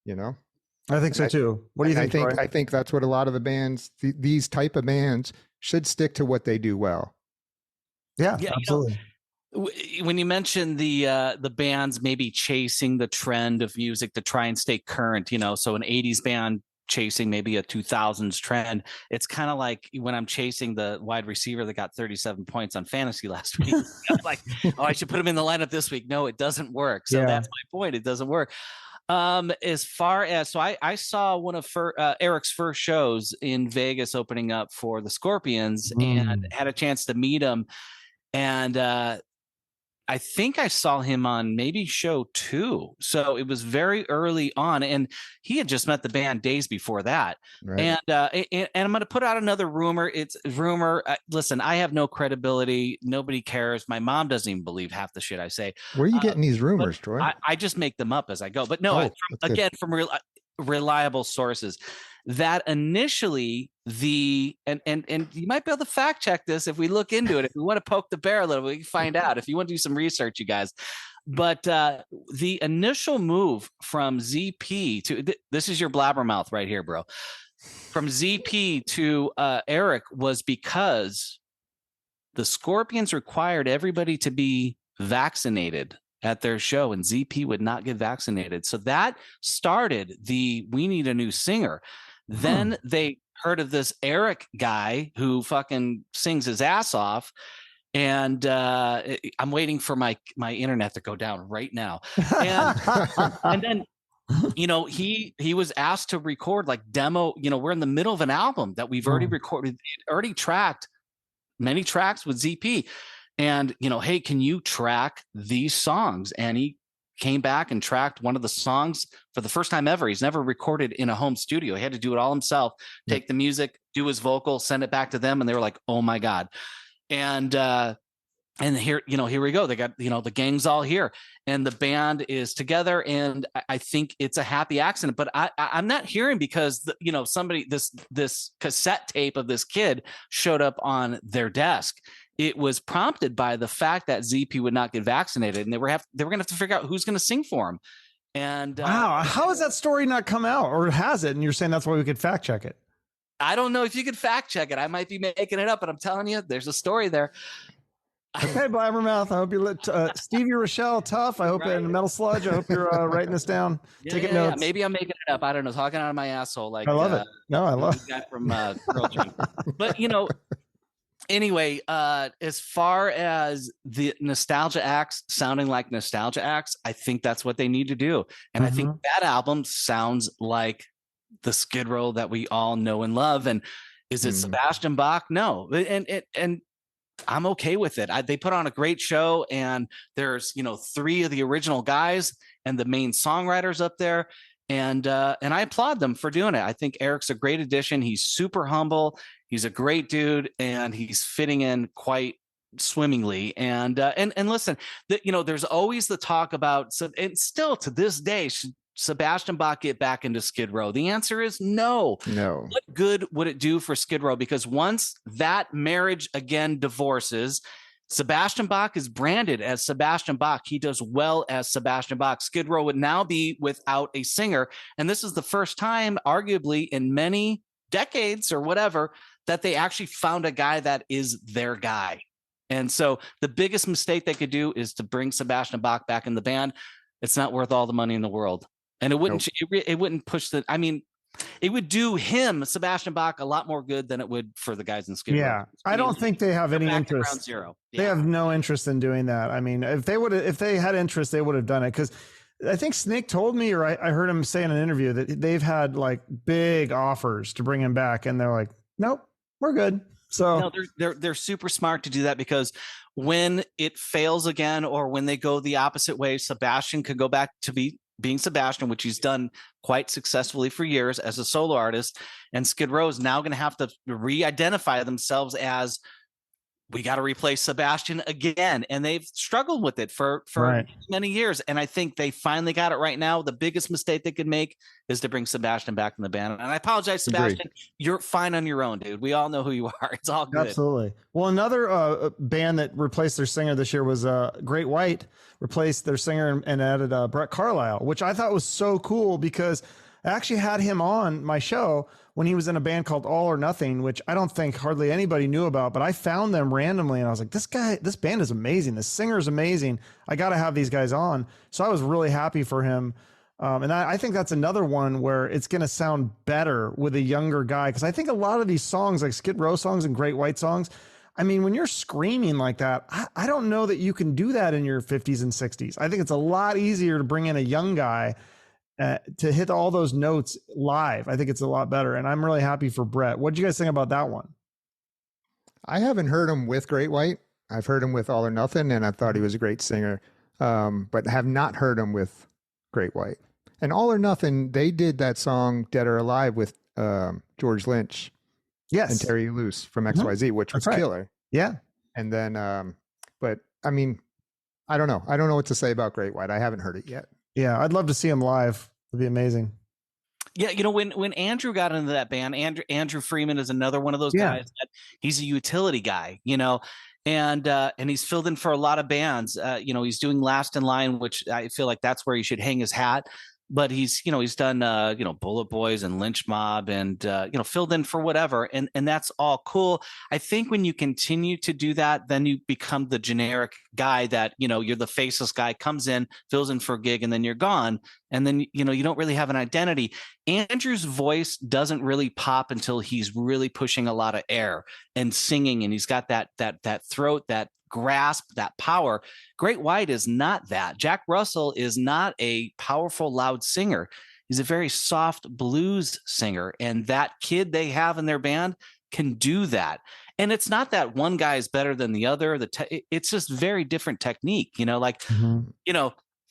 I think so too. What do you think, Troy? I think that's what a lot of the bands, these type of bands, should stick to what they do well. Yeah, absolutely. When you mention the bands maybe chasing the trend of music to try and stay current, so an 80s band chasing maybe a 2000s trend, it's kind of like when I'm chasing the wide receiver that got 37 points on fantasy last week. I'm like, I should put him in the lineup this week. No, it doesn't work. So that's my point. It doesn't work. As far as, so I saw one of Eric's first shows in Vegas opening up for the Scorpions and had a chance to meet him. And I think I saw him on maybe show 2. So it was very early on, and he had just met the band days before that. Right. And I'm going to put out another rumor. It's rumor. Listen, I have no credibility. Nobody cares. My mom doesn't even believe half the shit I say. Where are you getting these rumors, Troy? I just make them up as I go. But no, from reliable sources, that initially and you might be able to fact check this if we look into it. If we want to poke the bear a little, we can find out. If you want to do some research, you guys. But the initial move from ZP to this is your blabbermouth right here, bro. From ZP to Eric was because the Scorpions required everybody to be vaccinated at their show, and ZP would not get vaccinated. So that started we need a new singer. Then they heard of this Eric guy who fucking sings his ass off. And I'm waiting for my internet to go down right now. And then, he was asked to record like demo, we're in the middle of an album that we've already recorded, already tracked many tracks with ZP. And, hey, can you track these songs? And he came back and tracked one of the songs for the first time ever. He's never recorded in a home studio. He had to do it all himself, take the music, do his vocal, send it back to them. And they were like, oh my God. And here, here we go. They got, the gang's all here and the band is together. And I think it's a happy accident, but I'm not hearing because, somebody, this cassette tape of this kid showed up on their desk. It was prompted by the fact that ZP would not get vaccinated, and they were going to have to figure out who's going to sing for him. And wow, how has that story not come out, or has it? And you're saying that's why we could fact check it? I don't know if you could fact check it. I might be making it up, but I'm telling you, there's a story there. Okay, Blabbermouth. I hope you Stevie Rochelle, tough. I hope in Metal Sludge. I hope you're writing this down, taking notes. Yeah. Maybe I'm making it up. I don't know, talking out of my asshole. Like I love it. No, I love the guy from Pearl Jam. But Anyway, as far as the nostalgia acts sounding like nostalgia acts, I think that's what they need to do. And I think that album sounds like the Skid Row that we all know and love. And is it Sebastian Bach? No. And I'm okay with it. They put on a great show, and there's, 3 of the original guys and the main songwriters up there. And I applaud them for doing it. I think Eric's a great addition. He's super humble. He's a great dude, and he's fitting in quite swimmingly. And listen, there's always the talk about, and still to this day, should Sebastian Bach get back into Skid Row? The answer is no. No. What good would it do for Skid Row? Because once that marriage again divorces, Sebastian Bach is branded as Sebastian Bach. He does well as Sebastian Bach. Skid Row would now be without a singer. And this is the first time, arguably, in many decades or whatever, that they actually found a guy that is their guy. And so the biggest mistake they could do is to bring Sebastian Bach back in the band. It's not worth all the money in the world. And it wouldn't, it wouldn't push it would do him, Sebastian Bach, a lot more good than it would for the guys in Skid Row. Yeah, I don't think they have any interest. Ground zero. Yeah. They have no interest in doing that. I mean, if they had interest, they would have done it. Because I think Snake told me, or I heard him say in an interview, that they've had like big offers to bring him back, and they're like, nope, we're good. So no, they're super smart to do that, because when it fails again, or when they go the opposite way, Sebastian could go back to being Sebastian, which he's done quite successfully for years as a solo artist. And Skid Row is now going to have to re-identify themselves as, we got to replace Sebastian again. And they've struggled with it for many years. And I think they finally got it right now. The biggest mistake they could make is to bring Sebastian back in the band. And I apologize, Sebastian. Agreed. You're fine on your own, dude. We all know who you are. It's all good. Absolutely. Well, another band that replaced their singer this year was Great White, replaced their singer and added Brett Carlisle, which I thought was so cool, because I actually had him on my show when he was in a band called All or Nothing, which I don't think hardly anybody knew about, but I found them randomly and I was like, this band is amazing. The singer is amazing. I got to have these guys on. So I was really happy for him. And I think that's another one where it's going to sound better with a younger guy. Cause I think a lot of these songs, like Skid Row songs and Great White songs, I mean, when you're screaming like that, I don't know that you can do that in your 50s and 60s. I think it's a lot easier to bring in a young guy to hit all those notes live. I think it's a lot better. And I'm really happy for Brett. What did you guys think about that one? I haven't heard him with Great White. I've heard him with All or Nothing, and I thought he was a great singer, but have not heard him with Great White. And All or Nothing, they did that song Dead or Alive with George Lynch. Yes. And Terry Luce from XYZ, which was killer. Yeah. And then, but I mean, I don't know. I don't know what to say about Great White. I haven't heard it yet. Yeah, I'd love to see him live. It'd be amazing. Yeah, when Andrew got into that band, Andrew Freeman is another one of those guys that he's a utility guy, and he's filled in for a lot of bands. He's doing Last in Line, which I feel like that's where he should hang his hat. But he's done Bullet Boys and Lynch Mob and filled in for whatever, and that's all cool. I think when you continue to do that, then you become the generic guy that you're the faceless guy, comes in, fills in for a gig, and then you're gone. And then you don't really have an identity. Andrew's voice doesn't really pop until he's really pushing a lot of air and singing, and he's got that throat, that grasp, that power. Great White is not that. Jack Russell is not a powerful, loud singer. He's a very soft blues singer, and that kid they have in their band can do that. And it's not that one guy is better than the other. It's just very different technique.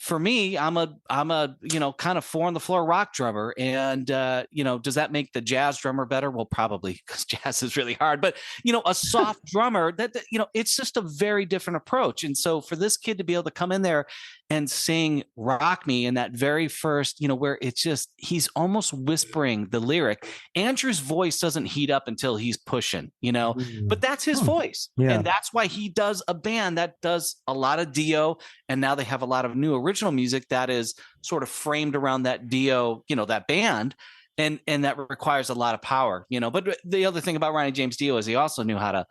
For me, I'm a kind of 4 on the floor rock drummer, and does that make the jazz drummer better? Well, probably, because jazz is really hard. But a soft drummer, that it's just a very different approach. And so for this kid to be able to come in there and sing "Rock Me" in that very first, where it's just he's almost whispering the lyric. Andrew's voice doesn't heat up until he's pushing, but that's his voice, and that's why he does a band that does a lot of Dio, and now they have a lot of new original music that is sort of framed around that Dio, that band, and that requires a lot of power, But the other thing about Ronnie James Dio is he also knew how to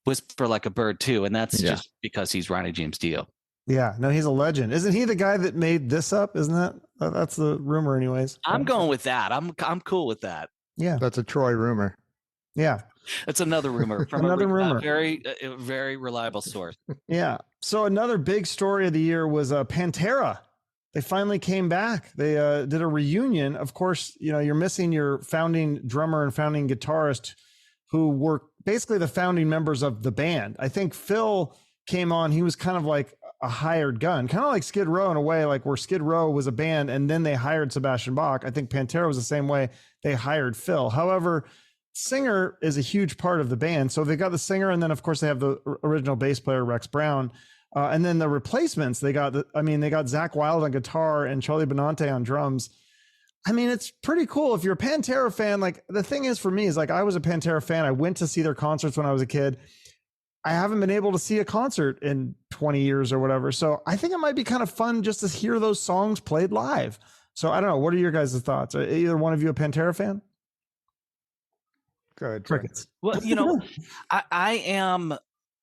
whisper like a bird too, and that's just because he's Ronnie James Dio. Yeah, no, he's a legend. Isn't he the guy that made this up? Isn't that? That's the rumor anyways. I'm going with that. I'm cool with that. Yeah. That's a Troy rumor. Yeah. It's another rumor from Another rumor. very reliable source. Yeah. So another big story of the year was Pantera. They finally came back. They did a reunion. Of course, you're missing your founding drummer and founding guitarist, who were basically the founding members of the band. I think Phil came on. He was kind of like a hired gun, kind of like Skid Row in a way, like where Skid Row was a band and then they hired Sebastian Bach. I think Pantera was the same way. They hired Phil. However, singer is a huge part of the band. So they got the singer, and then of course they have the original bass player, Rex Brown. And then the replacements, they got Zakk Wylde on guitar and Charlie Benante on drums. I mean, it's pretty cool. If you're a Pantera fan, like the thing is for me is like, I was a Pantera fan. I went to see their concerts when I was a kid. I haven't been able to see a concert in 20 years or whatever. So I think it might be kind of fun just to hear those songs played live. So I don't know. What are your guys' thoughts? Are either one of you a Pantera fan? Good. Crickets. Well, I am.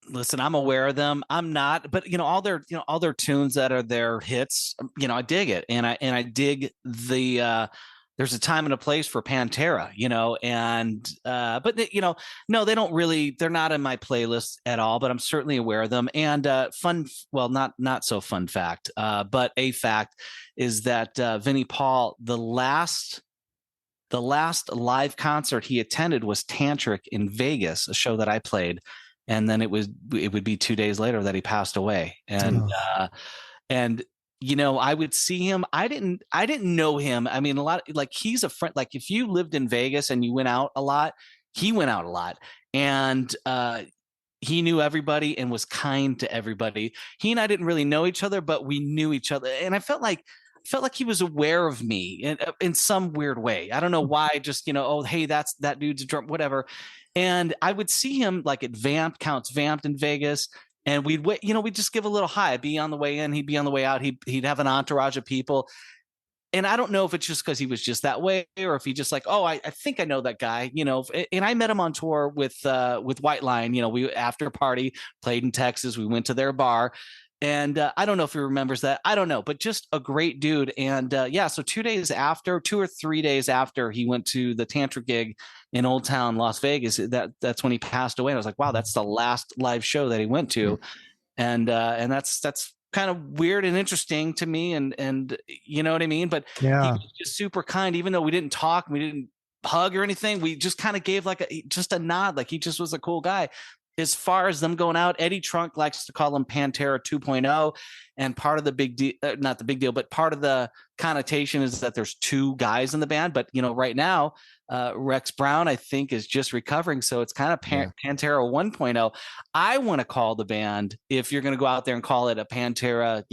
Listen, I'm aware of them. I'm not, but all their tunes that are their hits. I dig it, and I dig the. There's a time and a place for Pantera, but no, they don't really. They're not in my playlist at all. But I'm certainly aware of them. And not so fun fact, but a fact is that Vinnie Paul, the last live concert he attended was Tantric in Vegas, a show that I played, and then it would be 2 days later that he passed away. And I would see him. I didn't know him. I mean, a lot, like he's a friend. Like if you lived in Vegas and you went out a lot, he went out a lot, and he knew everybody and was kind to everybody. He and I didn't really know each other, but we knew each other, and I felt like he was aware of me in some weird way. I don't know why, just, oh, hey, that dude's a drum, whatever. And I would see him like at Vamped in Vegas. And we'd just give a little hi. I'd be on the way in. He'd be on the way out. He'd have an entourage of people. And I don't know if it's just because he was just that way, or if he just like, oh, I think I know that guy, and I met him on tour with White Lion. We after a party played in Texas. We went to their bar. And I don't know if he remembers that. I don't know, but just a great dude. And so 2 or 3 days after he went to the Tantric gig in Old Town, Las Vegas, that's when he passed away. And I was like, wow, that's the last live show that he went to. And that's kind of weird and interesting to me. And you know what I mean? But he was just super kind, even though we didn't talk, we didn't hug or anything. We just kind of gave just a nod. Like he just was a cool guy. As far as them going out, Eddie Trunk likes to call him Pantera 2.0. And part of the big deal, not the big deal, but part of the connotation is that there's two guys in the band. But, right now, Rex Brown, I think, is just recovering. So it's kind of Pantera 1.0. I want to call the band, if you're going to go out there and call it a Pantera,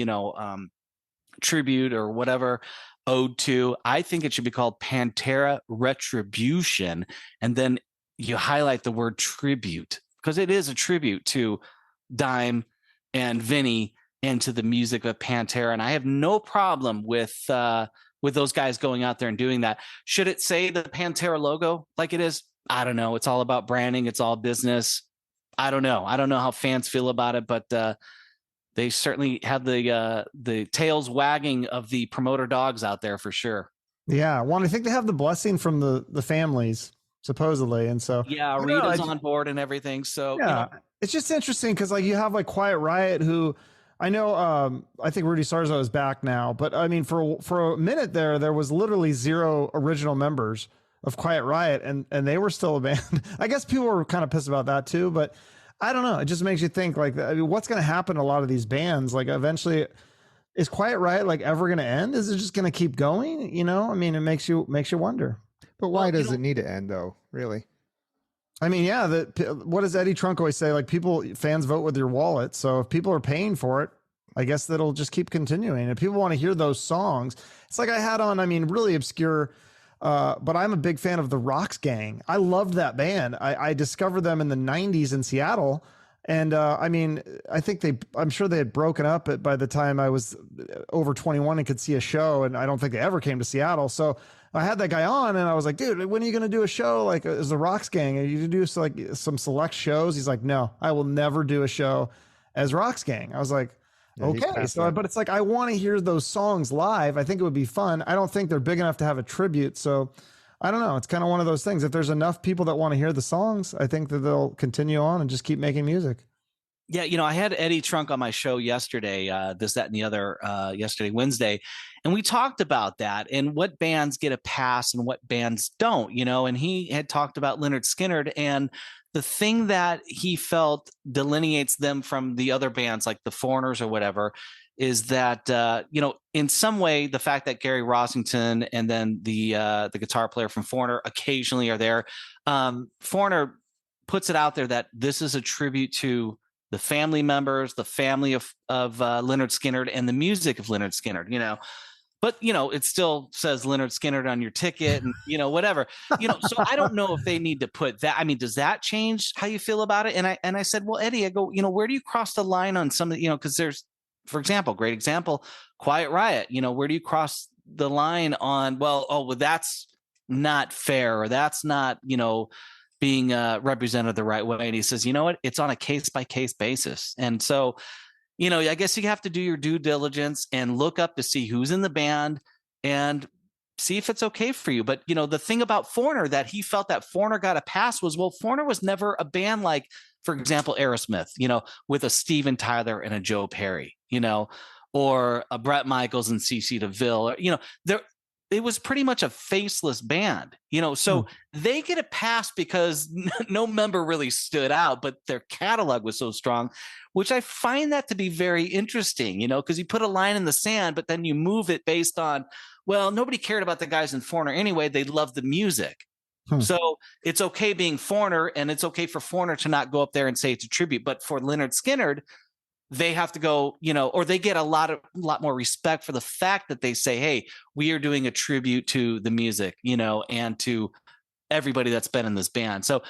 tribute or whatever, ode to, I think it should be called Pantera Retribution. And then you highlight the word tribute, because it is a tribute to Dime and Vinny and to the music of Pantera. And I have no problem with those guys going out there and doing that. Should it say the Pantera logo like it is? I don't know. It's all about branding. It's all business. I don't know. I don't know how fans feel about it, but they certainly have the tails wagging of the promoter dogs out there for sure. Yeah. Well, I think they have the blessing from the families, supposedly. And so Rita's on board and everything. So it's just interesting because you have Quiet Riot, who I know I think Rudy Sarzo is back now, but I mean for a minute there was literally 0 original members of Quiet Riot, and they were still a band. I guess people were kind of pissed about that too, but I don't know. It just makes you think what's going to happen to a lot of these bands? Eventually, is Quiet Riot ever going to end? Is it just going to keep going? I mean, it makes you wonder. But why does it need to end, though? Really? I mean, what does Eddie Trunk always say? Fans vote with your wallet. So if people are paying for it, I guess that'll just keep continuing. If people want to hear those songs, it's like I had on, really obscure, but I'm a big fan of the Rocks Gang. I loved that band. I discovered them in the 90s in Seattle. And I'm sure they had broken up by the time I was over 21 and could see a show. And I don't think they ever came to Seattle. So I had that guy on and I was like, dude, when are you going to do a show? Is the Rocks Gang? Are you do some select shows? He's like, no, I will never do a show as Rocks Gang. I was like, okay. So, but it's I want to hear those songs live. I think it would be fun. I don't think they're big enough to have a tribute. So I don't know. It's kind of one of those things. If there's enough people that want to hear the songs, I think that they'll continue on and just keep making music. Yeah, I had Eddie Trunk on my show yesterday, this, that, and the other, yesterday, Wednesday, and we talked about that and what bands get a pass and what bands don't, and he had talked about Lynyrd Skynyrd, and the thing that he felt delineates them from the other bands like the Foreigners or whatever is that, in some way, the fact that Gary Rossington and then the guitar player from Foreigner occasionally are there, Foreigner puts it out there that this is a tribute to the family members, the family of Lynyrd Skynyrd, and the music of Lynyrd Skynyrd, but it still says Lynyrd Skynyrd on your ticket, and whatever, so I don't know if they need to put that. I mean, does that change how you feel about it? And I said, well, Eddie, I go, where do you cross the line on some of the, because there's, for example, great example, Quiet Riot, where do you cross the line on, well, that's not fair, or that's not, being represented the right way. And he says, you know what, it's on a case-by-case basis. And so, I guess you have to do your due diligence and look up to see who's in the band and see if it's okay for you. But, the thing about Foreigner that he felt that Foreigner got a pass was, well, Foreigner was never a band like, for example, Aerosmith, with a Steven Tyler and a Joe Perry, or a Bret Michaels and CeCe DeVille, it was pretty much a faceless band, so they get a pass because no member really stood out, but their catalog was so strong, which I find that to be very interesting, because you put a line in the sand, but then you move it based on, well, nobody cared about the guys in Foreigner anyway. They loved the music. So it's okay being Foreigner, and it's okay for Foreigner to not go up there and say it's a tribute. But for Lynyrd Skynyrd, they have to go, or they get a lot more respect for the fact that they say, hey, we are doing a tribute to the music, and to everybody that's been in this band. So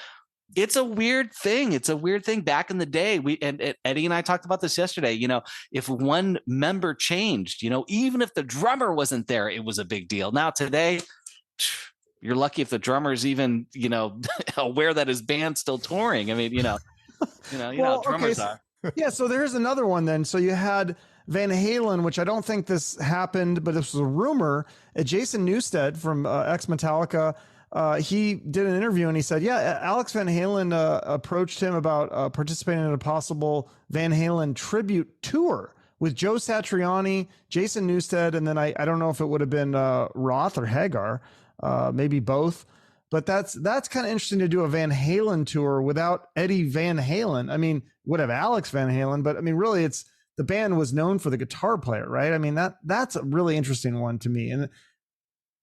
it's a weird thing. It's a weird thing. Back in the day, and Eddie and I talked about this yesterday, if one member changed, even if the drummer wasn't there, it was a big deal. Now today, you're lucky if the drummer's even, aware that his band's still touring. I mean, how drummers are. Yeah, so there's another one then. So you had Van Halen, which I don't think this happened, but this was a rumor. Jason Newsted from ex-Metallica, he did an interview and he said, yeah, Alex Van Halen approached him about participating in a possible Van Halen tribute tour with Joe Satriani, Jason Newsted, and then I don't know if it would have been Roth or Hagar, maybe both. But that's kind of interesting to do a Van Halen tour without Eddie Van Halen. I mean, would have Alex Van Halen, but I mean, really, it's the band was known for the guitar player, right? I mean, that's a really interesting one to me. And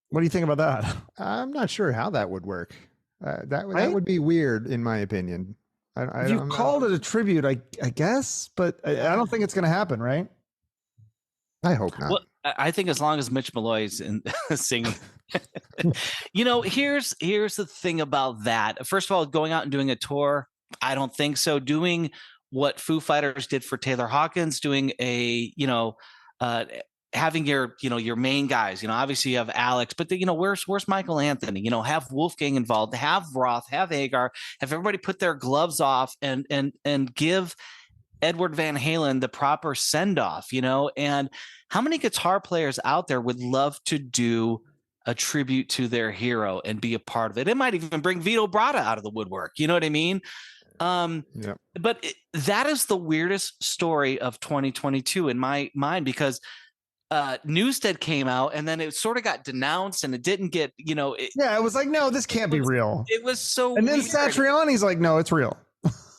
what do you think about that? I'm not sure how that would work. That would be weird, in my opinion. You called it a tribute, I guess, but I don't think it's going to happen, right? I hope not. Well, I think as long as Mitch Malloy's singing, here's the thing about that. First of all, going out and doing a tour, I don't think so. Doing what Foo Fighters did for Taylor Hawkins, doing a, having your main guys, obviously you have Alex, but where's Michael Anthony? Have Wolfgang involved, have Roth, have Hagar, have everybody put their gloves off and give Edward Van Halen the proper send off, and how many guitar players out there would love to do a tribute to their hero and be a part of it? It might even bring Vito Bratta out of the woodwork. You know what I mean? Yeah. But that is the weirdest story of 2022 in my mind, because Newsted came out and then it sort of got denounced and it didn't get, it was like, no, this can't be real. It was so and then weird. Satriani's like, no, it's real.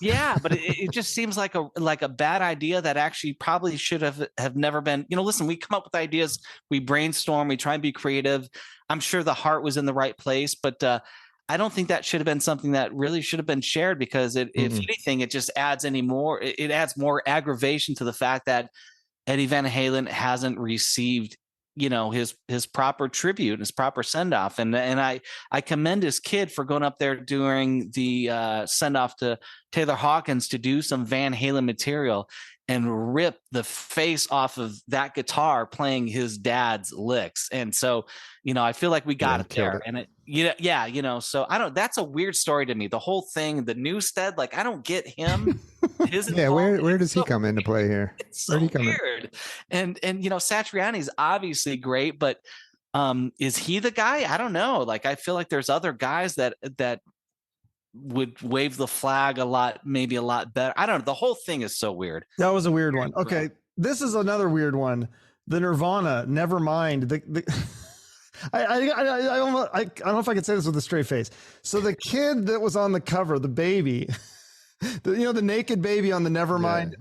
Yeah, but it just seems like a bad idea that actually probably should have never been. Listen, we come up with ideas, we brainstorm, we try and be creative. I'm sure the heart was in the right place, but I don't think that should have been something that really should have been shared, because if anything, it just adds it adds more aggravation to the fact that Eddie Van Halen hasn't received his proper tribute, his proper send off, and I commend his kid for going up there during the send off to Taylor Hawkins to do some Van Halen material and rip the face off of that guitar playing his dad's licks. And so, I feel like we got it there. And so that's a weird story to me. The whole thing, the Newsted, like, I don't get him. Where does he come into play here? It's so weird. And Satriani's obviously great, but Is he the guy? I don't know. Like, I feel like there's other guys that would wave the flag maybe a lot better. I don't know. The whole thing is so weird. That was a weird one. Okay, this is another weird one. The Nirvana, Nevermind. I don't know if I can say this with a straight face. So the kid that was on the cover, the baby, the naked baby on the Nevermind,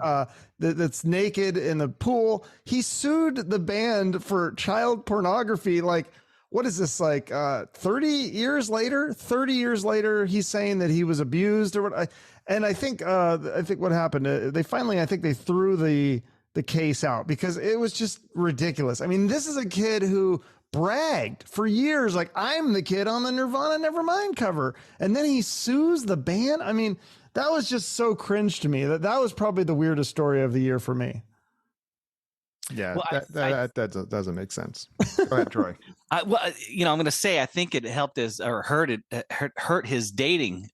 that's naked in the pool. He sued the band for child pornography. Like, what is this, like 30 years later? 30 years later, he's saying that he was abused or what? And I think what happened, they finally, I think they threw the case out because it was just ridiculous. I mean, this is a kid who bragged for years, like, I'm the kid on the Nirvana Nevermind cover. And then he sues the band. I mean, that was just so cringe to me. That was probably the weirdest story of the year for me. Yeah, well, that doesn't make sense. Go ahead, Troy. I'm going to say I think it helped hurt his dating.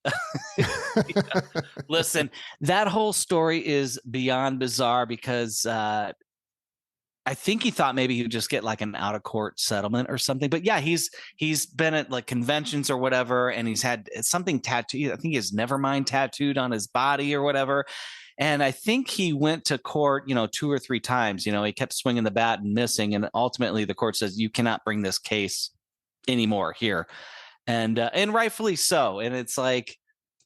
Listen, that whole story is beyond bizarre because I think he thought maybe he would just get like an out of court settlement or something. But yeah, he's been at like conventions or whatever, and he's had something tattooed. I think he has Nevermind tattooed on his body or whatever. And I think he went to court, 2 or 3 times. He kept swinging the bat and missing. And ultimately the court says, you cannot bring this case anymore here. And rightfully so. And it's like,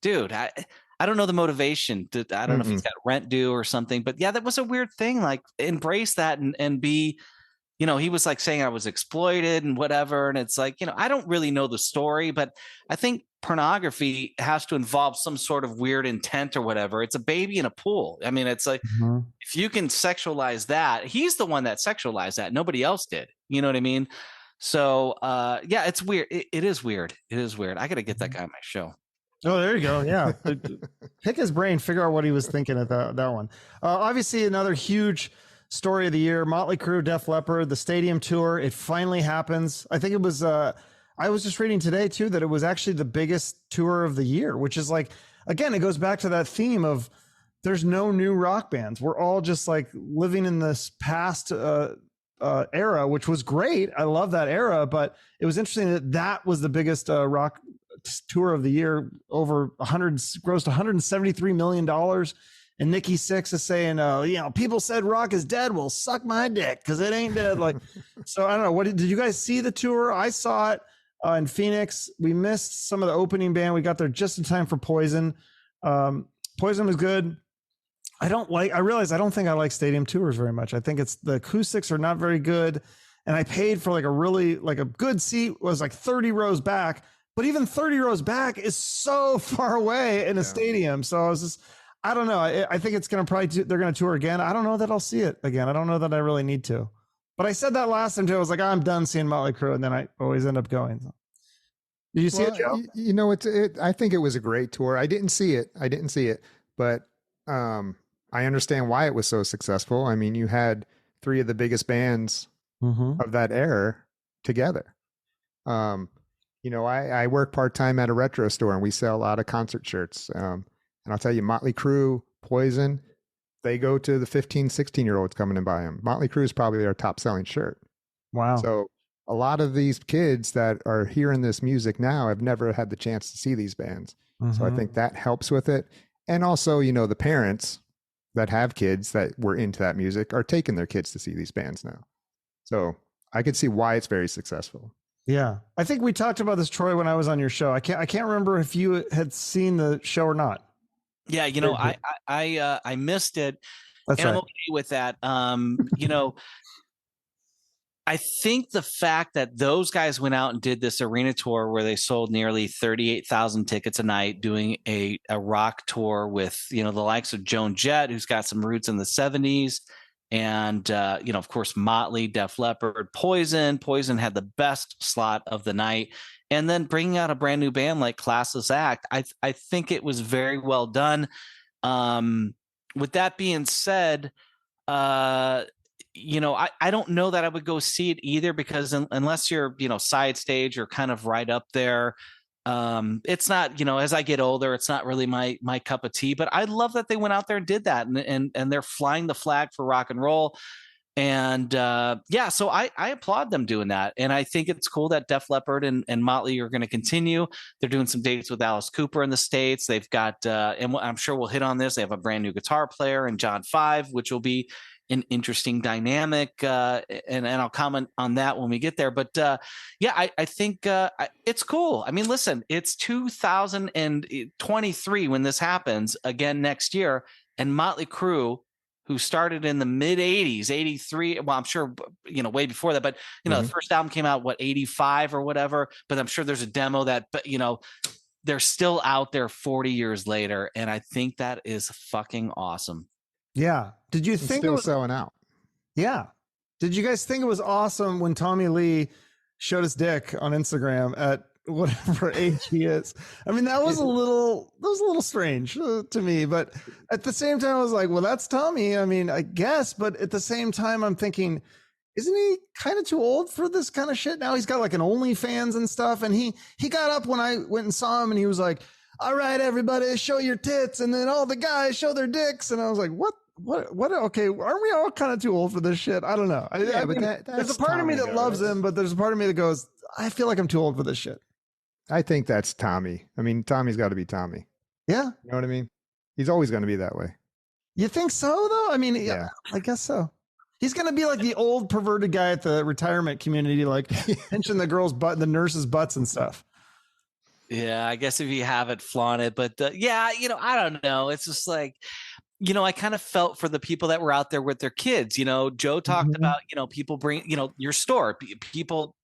dude, I don't know the motivation. I don't know if he's got rent due or something. But yeah, that was a weird thing. Like, embrace that and be, he was like saying I was exploited and whatever. And it's like, I don't really know the story, but I think pornography has to involve some sort of weird intent or whatever. It's a baby in a pool. I mean, it's like, if you can sexualize that, he's the one that sexualized that. Nobody else did. You know what I mean? So yeah, it's weird. It is weird. It is weird. I got to get that guy on my show. Oh, there you go. Yeah. Pick his brain, figure out what he was thinking at that one. Obviously another huge story of the year, Motley Crue, Def Leppard, the stadium tour. It finally happens. I think it was, I was just reading today too, that it was actually the biggest tour of the year, which is like, again, it goes back to that theme of there's no new rock bands. We're all just like living in this past era, which was great. I love that era, but it was interesting that was the biggest rock tour of the year, over grossed $173 million. And Nikki Sixx is saying, people said rock is dead. Well, suck my dick because it ain't dead. Like, so I don't know. Did you guys see the tour? I saw it in Phoenix. We missed some of the opening band. We got there just in time for Poison. Poison was good. I realize I don't think I like stadium tours very much. I think the acoustics are not very good. And I paid for a good seat, was like 30 rows back, but even 30 rows back is so far away in a stadium. So I was just, I don't know. I think it's going to they're going to tour again. I don't know that I'll see it again. I don't know that I really need to, but I said that last time too. I was like, I'm done seeing Motley Crue. And then I always end up going. Did you see it, Joe? I think it was a great tour. I didn't see it, but I understand why it was so successful. I mean, you had 3 of the biggest bands of that era together. I work part-time at a retro store and we sell a lot of concert shirts. And I'll tell you, Motley Crue, Poison, they go to the 15, 16-year-olds coming and buy them. Motley Crue is probably their top-selling shirt. Wow. So a lot of these kids that are hearing this music now have never had the chance to see these bands. So I think that helps with it. And also, the parents that have kids that were into that music are taking their kids to see these bands now. So I could see why it's very successful. Yeah. I think we talked about this, Troy, when I was on your show. I can't remember if you had seen the show or not. Yeah, I missed it. That's and right. I'm okay with that. I think the fact that those guys went out and did this arena tour where they sold nearly 38,000 tickets a night, doing a rock tour with, the likes of Joan Jett, who's got some roots in the 70s. And, of course, Motley, Def Leppard, Poison. Poison had the best slot of the night. And then bringing out a brand new band like Classless Act, I think it was very well done. With that being said, I don't know that I would go see it either, because unless you're, side stage or kind of right up there, it's not, as I get older, it's not really my cup of tea. But I love that they went out there and did that, and they're flying the flag for rock and roll. And so I applaud them doing that. And I think it's cool that Def Leppard and Motley are going to continue. They're doing some dates with Alice Cooper in the States. They've got, and I'm sure we'll hit on this, they have a brand new guitar player in John 5, which will be an interesting dynamic. And I'll comment on that when we get there. But I think it's cool. I mean, listen, it's 2023 when this happens again next year. And Motley Crue, who started in the mid 80s, 83. Well, I'm sure, way before that, but the first album came out, 85 or whatever, but I'm sure there's a demo that, but they're still out there 40 years later. And I think that is fucking awesome. Yeah. Did you think still selling out? Yeah. Did you guys think it was awesome when Tommy Lee showed his dick on Instagram at whatever age he is? I mean, that was a little strange to me, but at the same time I was like, well, that's Tommy. I mean, I guess, but at the same time I'm thinking, isn't he kind of too old for this kind of shit now? He's got like an OnlyFans and stuff, and he got up when I went and saw him and he was like, all right, everybody, show your tits, and then all the guys show their dicks, and I was like, what? Okay, aren't we all kind of too old for this shit? I don't know. I mean, there's a part of me that loves him, but there's a part of me that goes, I feel like I'm too old for this shit. I think that's Tommy. I mean, Tommy's got to be Tommy. Yeah. You know what I mean? He's always going to be that way. You think so, though? I mean, yeah, I guess so. He's going to be like the old perverted guy at the retirement community, like pinching the girls' butt, the nurses' butts and stuff. Yeah, I guess if you have it, flaunt it. But I don't know. It's just like, I kind of felt for the people that were out there with their kids. Joe talked about, people bring, your store, people,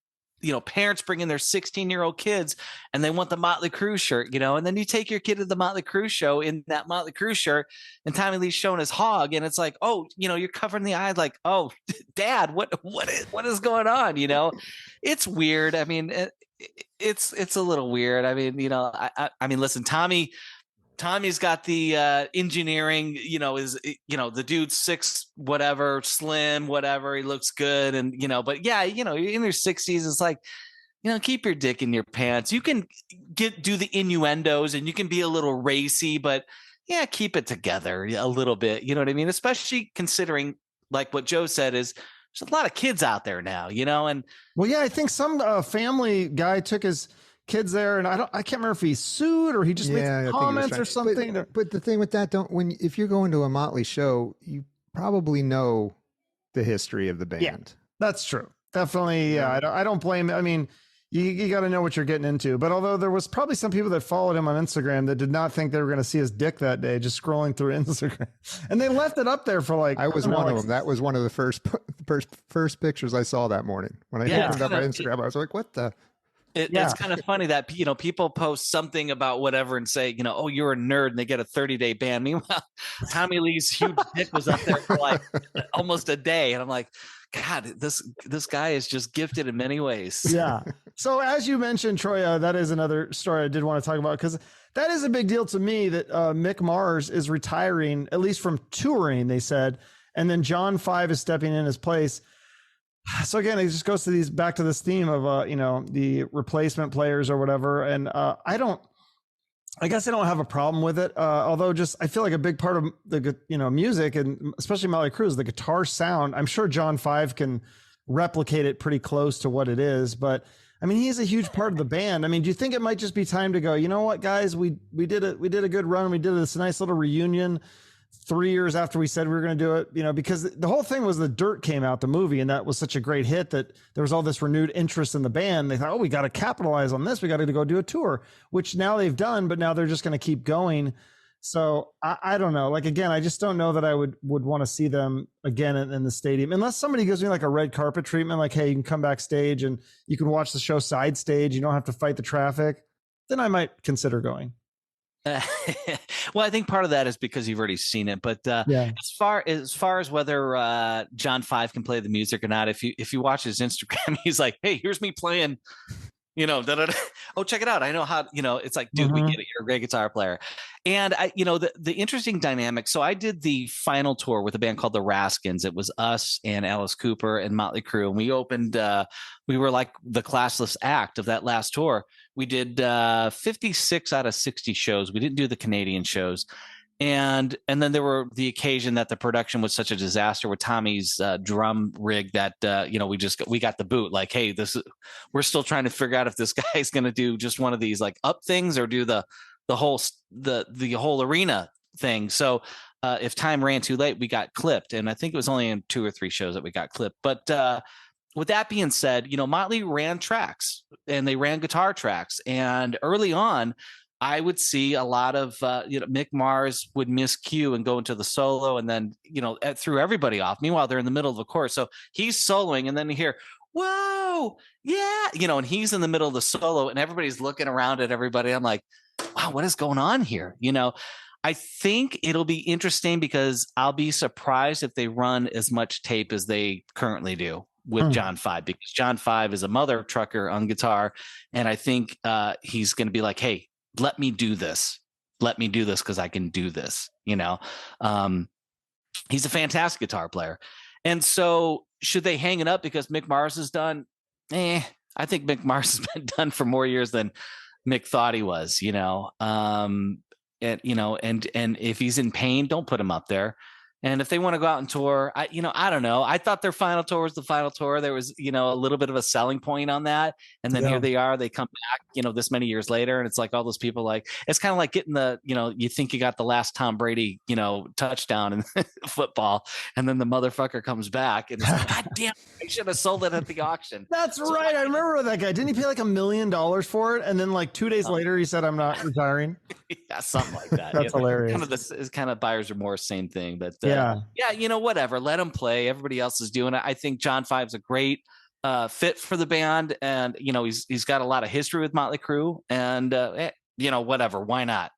parents bring in their 16-year-old kids and they want the Motley Crue shirt, and then you take your kid to the Motley Crue show in that Motley Crue shirt and Tommy Lee's showing his hog. And it's like, oh, you're covering the eye. Like, oh, Dad, what is going on? It's weird. I mean, it's a little weird. I mean, I mean, listen, Tommy's got the engineering, is the dude's 6 whatever, slim, whatever, he looks good. And, but yeah, you're in your 60s, it's like, keep your dick in your pants. You can do the innuendos and you can be a little racy, but yeah, keep it together a little bit. You know what I mean? Especially considering, like what Joe said, is there's a lot of kids out there now, and well, yeah, I think some family guy took his kids there, and I can't remember if he sued or he just made some comments or something. But the thing with that, if you're going to a Motley show, you probably know the history of the band. Yeah, that's true. Definitely. Yeah. I don't blame it. I mean, you got to know what you're getting into. But although there was probably some people that followed him on Instagram that did not think they were going to see his dick that day, just scrolling through Instagram, and they left it up there for like. I was one of them. That was one of the first pictures I saw that morning when I opened up my Instagram. I was like, what the. It's kind of funny that, people post something about whatever and say, oh, you're a nerd, and they get a 30-day ban. Meanwhile, Tommy Lee's huge dick was up there for like almost a day. And I'm like, God, this guy is just gifted in many ways. Yeah. So as you mentioned, Troy, that is another story I did want to talk about, because that is a big deal to me that Mick Mars is retiring, at least from touring, they said. And then John 5 is stepping in his place. So again, it just goes to back to this theme of, the replacement players or whatever. And I guess I don't have a problem with it. Although I feel like a big part of the, music, and especially Motley Crue, is the guitar sound. I'm sure John 5 can replicate it pretty close to what it is, but I mean, he's a huge part of the band. I mean, do you think it might just be time to go, you know what, guys, we did a good run. We did this nice little reunion 3 years after we said we were going to do it, because the whole thing was The Dirt came out, the movie, and that was such a great hit that there was all this renewed interest in the band. They thought, oh, we got to capitalize on this. We got to go do a tour, which now they've done, but now they're just going to keep going. So I don't know. Like, again, I just don't know that I would want to see them again in the stadium, unless somebody gives me like a red carpet treatment, like, hey, you can come backstage and you can watch the show side stage. You don't have to fight the traffic. Then I might consider going. Well, I think part of that is because you've already seen it, but as far as whether John 5 can play the music or not, if you watch his Instagram, he's like, hey, here's me playing, oh, check it out. I know how, it's like, dude, we get it. You're a great guitar player. And the interesting dynamic. So I did the final tour with a band called the Raskins. It was us and Alice Cooper and Motley Crue. And we opened, we were like the classless act of that last tour. We did 56 out of 60 shows. We didn't do the Canadian shows. And then there were the occasion that the production was such a disaster with Tommy's drum rig that we got the boot. Like, hey, we're still trying to figure out if this guy's going to do just one of these like up things or do the whole arena thing. So if time ran too late, we got clipped, and I think it was only in 2 or 3 shows that we got clipped. But with that being said, Motley ran tracks and they ran guitar tracks, and early on, I would see a lot of, Mick Mars would miscue and go into the solo and then, threw everybody off. Meanwhile, they're in the middle of the chorus. So he's soloing and then you hear, whoa, yeah, and he's in the middle of the solo and everybody's looking around at everybody. I'm like, wow, what is going on here? I think it'll be interesting because I'll be surprised if they run as much tape as they currently do with John 5, because John 5 is a mother trucker on guitar. And I think he's going to be like, hey, let me do this because I can do this. He's a fantastic guitar player. And so should they hang it up because Mick Mars is done? I think Mick Mars has been done for more years than Mick thought he was, and if he's in pain, don't put him up there. And if they want to go out and tour, I don't know. I thought their final tour was the final tour. There was, a little bit of a selling point on that. And then here they are, they come back, this many years later. And it's like all those people, like, it's kind of like getting you think you got the last Tom Brady, touchdown in football. And then the motherfucker comes back and it's like, God damn, I should have sold it at the auction. That's right. I remember that guy. Didn't he pay like $1 million for it? And then like 2 days later, he said, I'm not retiring. Yeah, something like that. That's hilarious. It's kind of buyer's remorse, same thing. But yeah, whatever. Let him play. Everybody else is doing it. I think John 5's a great fit for the band, and he's got a lot of history with Motley Crue, and whatever. Why not?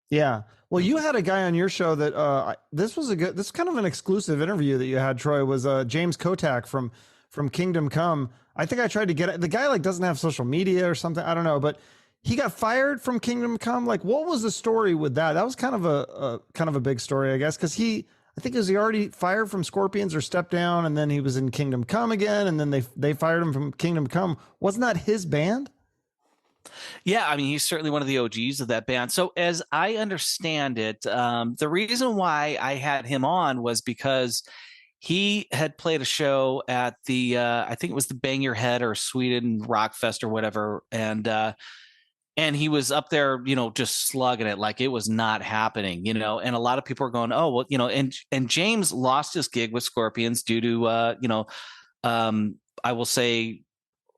Yeah. Well, you had a guy on your show that this is kind of an exclusive interview that you had, Troy, was James Kottak from Kingdome Come. I think I tried to get it. The guy like doesn't have social media or something. I don't know, but he got fired from Kingdome Come. Like, what was the story with that? That was kind of a big story, I guess, because I think was he already fired from Scorpions or stepped down, and then he was in Kingdome Come again, and then they fired him from Kingdome Come. Wasn't that his band? Yeah, I mean, he's certainly one of the OGs of that band. So as I understand it, the reason why I had him on was because he had played a show at the, I think it was the Bang Your Head or Sweden Rock Fest or whatever, and he was up there, just slugging it like it was not happening, and a lot of people are going, oh, well, and James lost his gig with Scorpions due to, I will say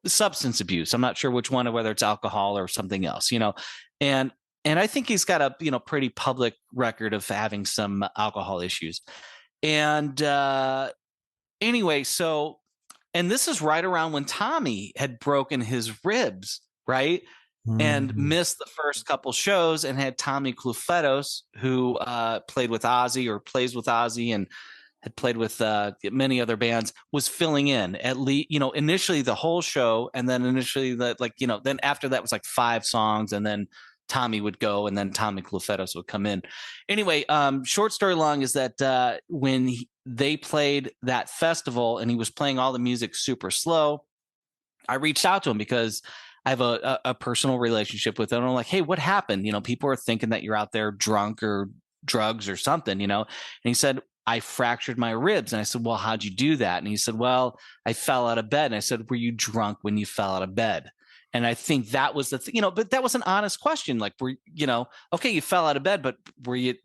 substance abuse. I'm not sure which one, or whether it's alcohol or something else, and I think he's got a, pretty public record of having some alcohol issues. And anyway, so, and this is right around when Tommy had broken his ribs, right? And missed the first couple shows, and had Tommy Clufetos, who played with Ozzy or plays with Ozzy and had played with many other bands, was filling in at least, initially the whole show. And then initially then after that was like 5 songs, and then Tommy would go, and then Tommy Clufetos would come in. Anyway, short story long is that when they played that festival and he was playing all the music super slow, I reached out to him because I have a personal relationship with him. I'm like, hey, what happened? People are thinking that you're out there drunk or drugs or something, and he said, I fractured my ribs. And I said, well, how'd you do that? And he said, well, I fell out of bed. And I said, were you drunk when you fell out of bed? And I think that was the thing, but that was an honest question. Like, okay, you fell out of bed, but were you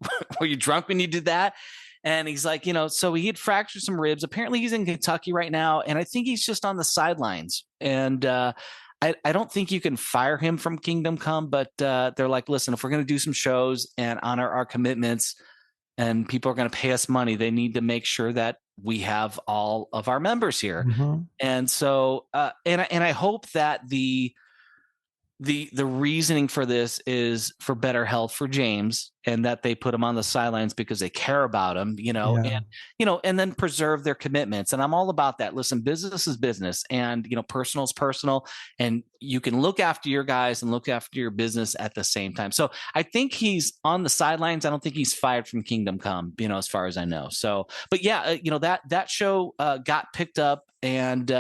drunk when you did that? And he's like, so he had fractured some ribs. Apparently he's in Kentucky right now. And I think he's just on the sidelines. And, I don't think you can fire him from Kingdome Come, but they're like, listen, if we're going to do some shows and honor our commitments and people are going to pay us money, they need to make sure that we have all of our members here. Mm-hmm. And so, and I hope that the reasoning for this is for better health for James, and that they put him on the sidelines because they care about him, and then preserve their commitments. And I'm all about that. Listen, business is business, and, personal is personal, and you can look after your guys and look after your business at the same time. So I think he's on the sidelines. I don't think he's fired from Kingdome Come, as far as I know. So, but yeah, that show got picked up, and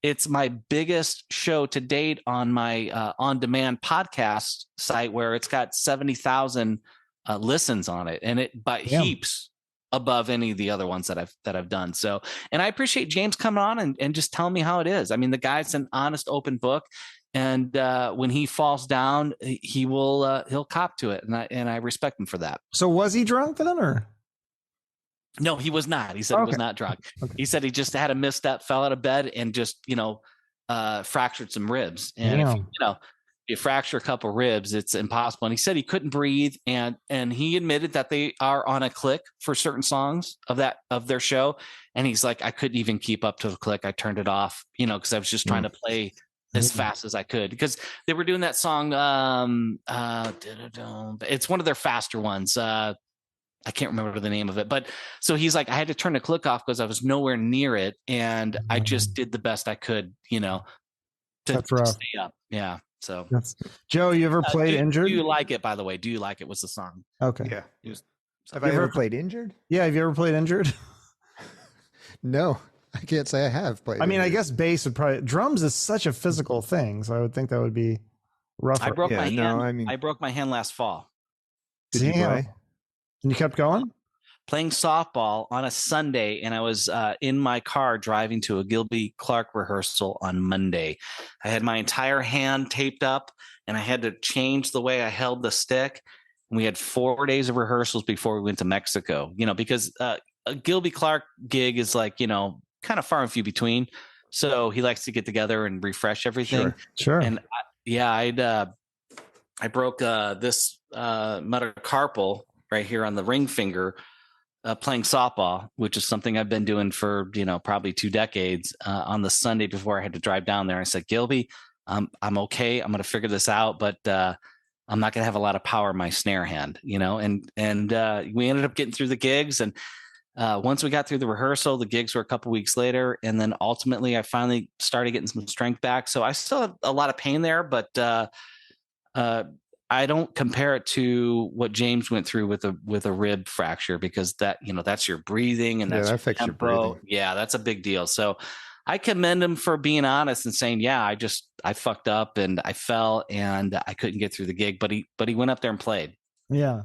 it's my biggest show to date on my on-demand podcast site, where it's got 70,000 listens on it, and it by heaps above any of the other ones that I've done. So, and I appreciate James coming on and just telling me how it is. I mean, the guy's an honest, open book, and when he falls down, he'll cop to it, and I respect him for that. So was he drunk then, or? No, he was not. He said he was not drunk. Okay. He said he just had a misstep, fell out of bed, and just fractured some ribs. And if you fracture a couple ribs, it's impossible. And he said he couldn't breathe, and he admitted that they are on a click for certain songs of their show. And he's like, I couldn't even keep up to the click. I turned it off, because I was just trying to play as fast as I could, because they were doing that song. It's one of their faster ones. I can't remember the name of it, but so he's like, I had to turn the click off because I was nowhere near it, and I just did the best I could, to stay up. Yeah. So Joe, you ever played Injured? Do you like it, by the way? Do you like it? Was the song? Okay. Yeah. Have I ever played Injured? Yeah. Have you ever played Injured? No, I can't say I have played. I mean, I guess bass would probably, drums is such a physical thing. So I would think that would be rough. I broke my hand. I broke my hand last fall. Did you play? And you kept going? Playing softball on a Sunday, and I was in my car driving to a Gilby Clarke rehearsal on Monday. I had my entire hand taped up, and I had to change the way I held the stick. And we had 4 days of rehearsals before we went to Mexico, because a Gilby Clarke gig is like, kind of far and few between. So he likes to get together and refresh everything. Sure. And I broke this metacarpal right here on the ring finger, playing softball, which is something I've been doing for, probably 2 decades, on the Sunday before I had to drive down there. I said, Gilby, I'm okay. I'm going to figure this out, but I'm not going to have a lot of power in my snare hand, and we ended up getting through the gigs. And once we got through the rehearsal, the gigs were a couple weeks later. And then ultimately I finally started getting some strength back. So I still have a lot of pain there, but I don't compare it to what James went through with a rib fracture, because that, that's your breathing, and that affects your breathing. Yeah, that's a big deal. So I commend him for being honest and saying, yeah, I fucked up and I fell and I couldn't get through the gig, but he went up there and played. Yeah.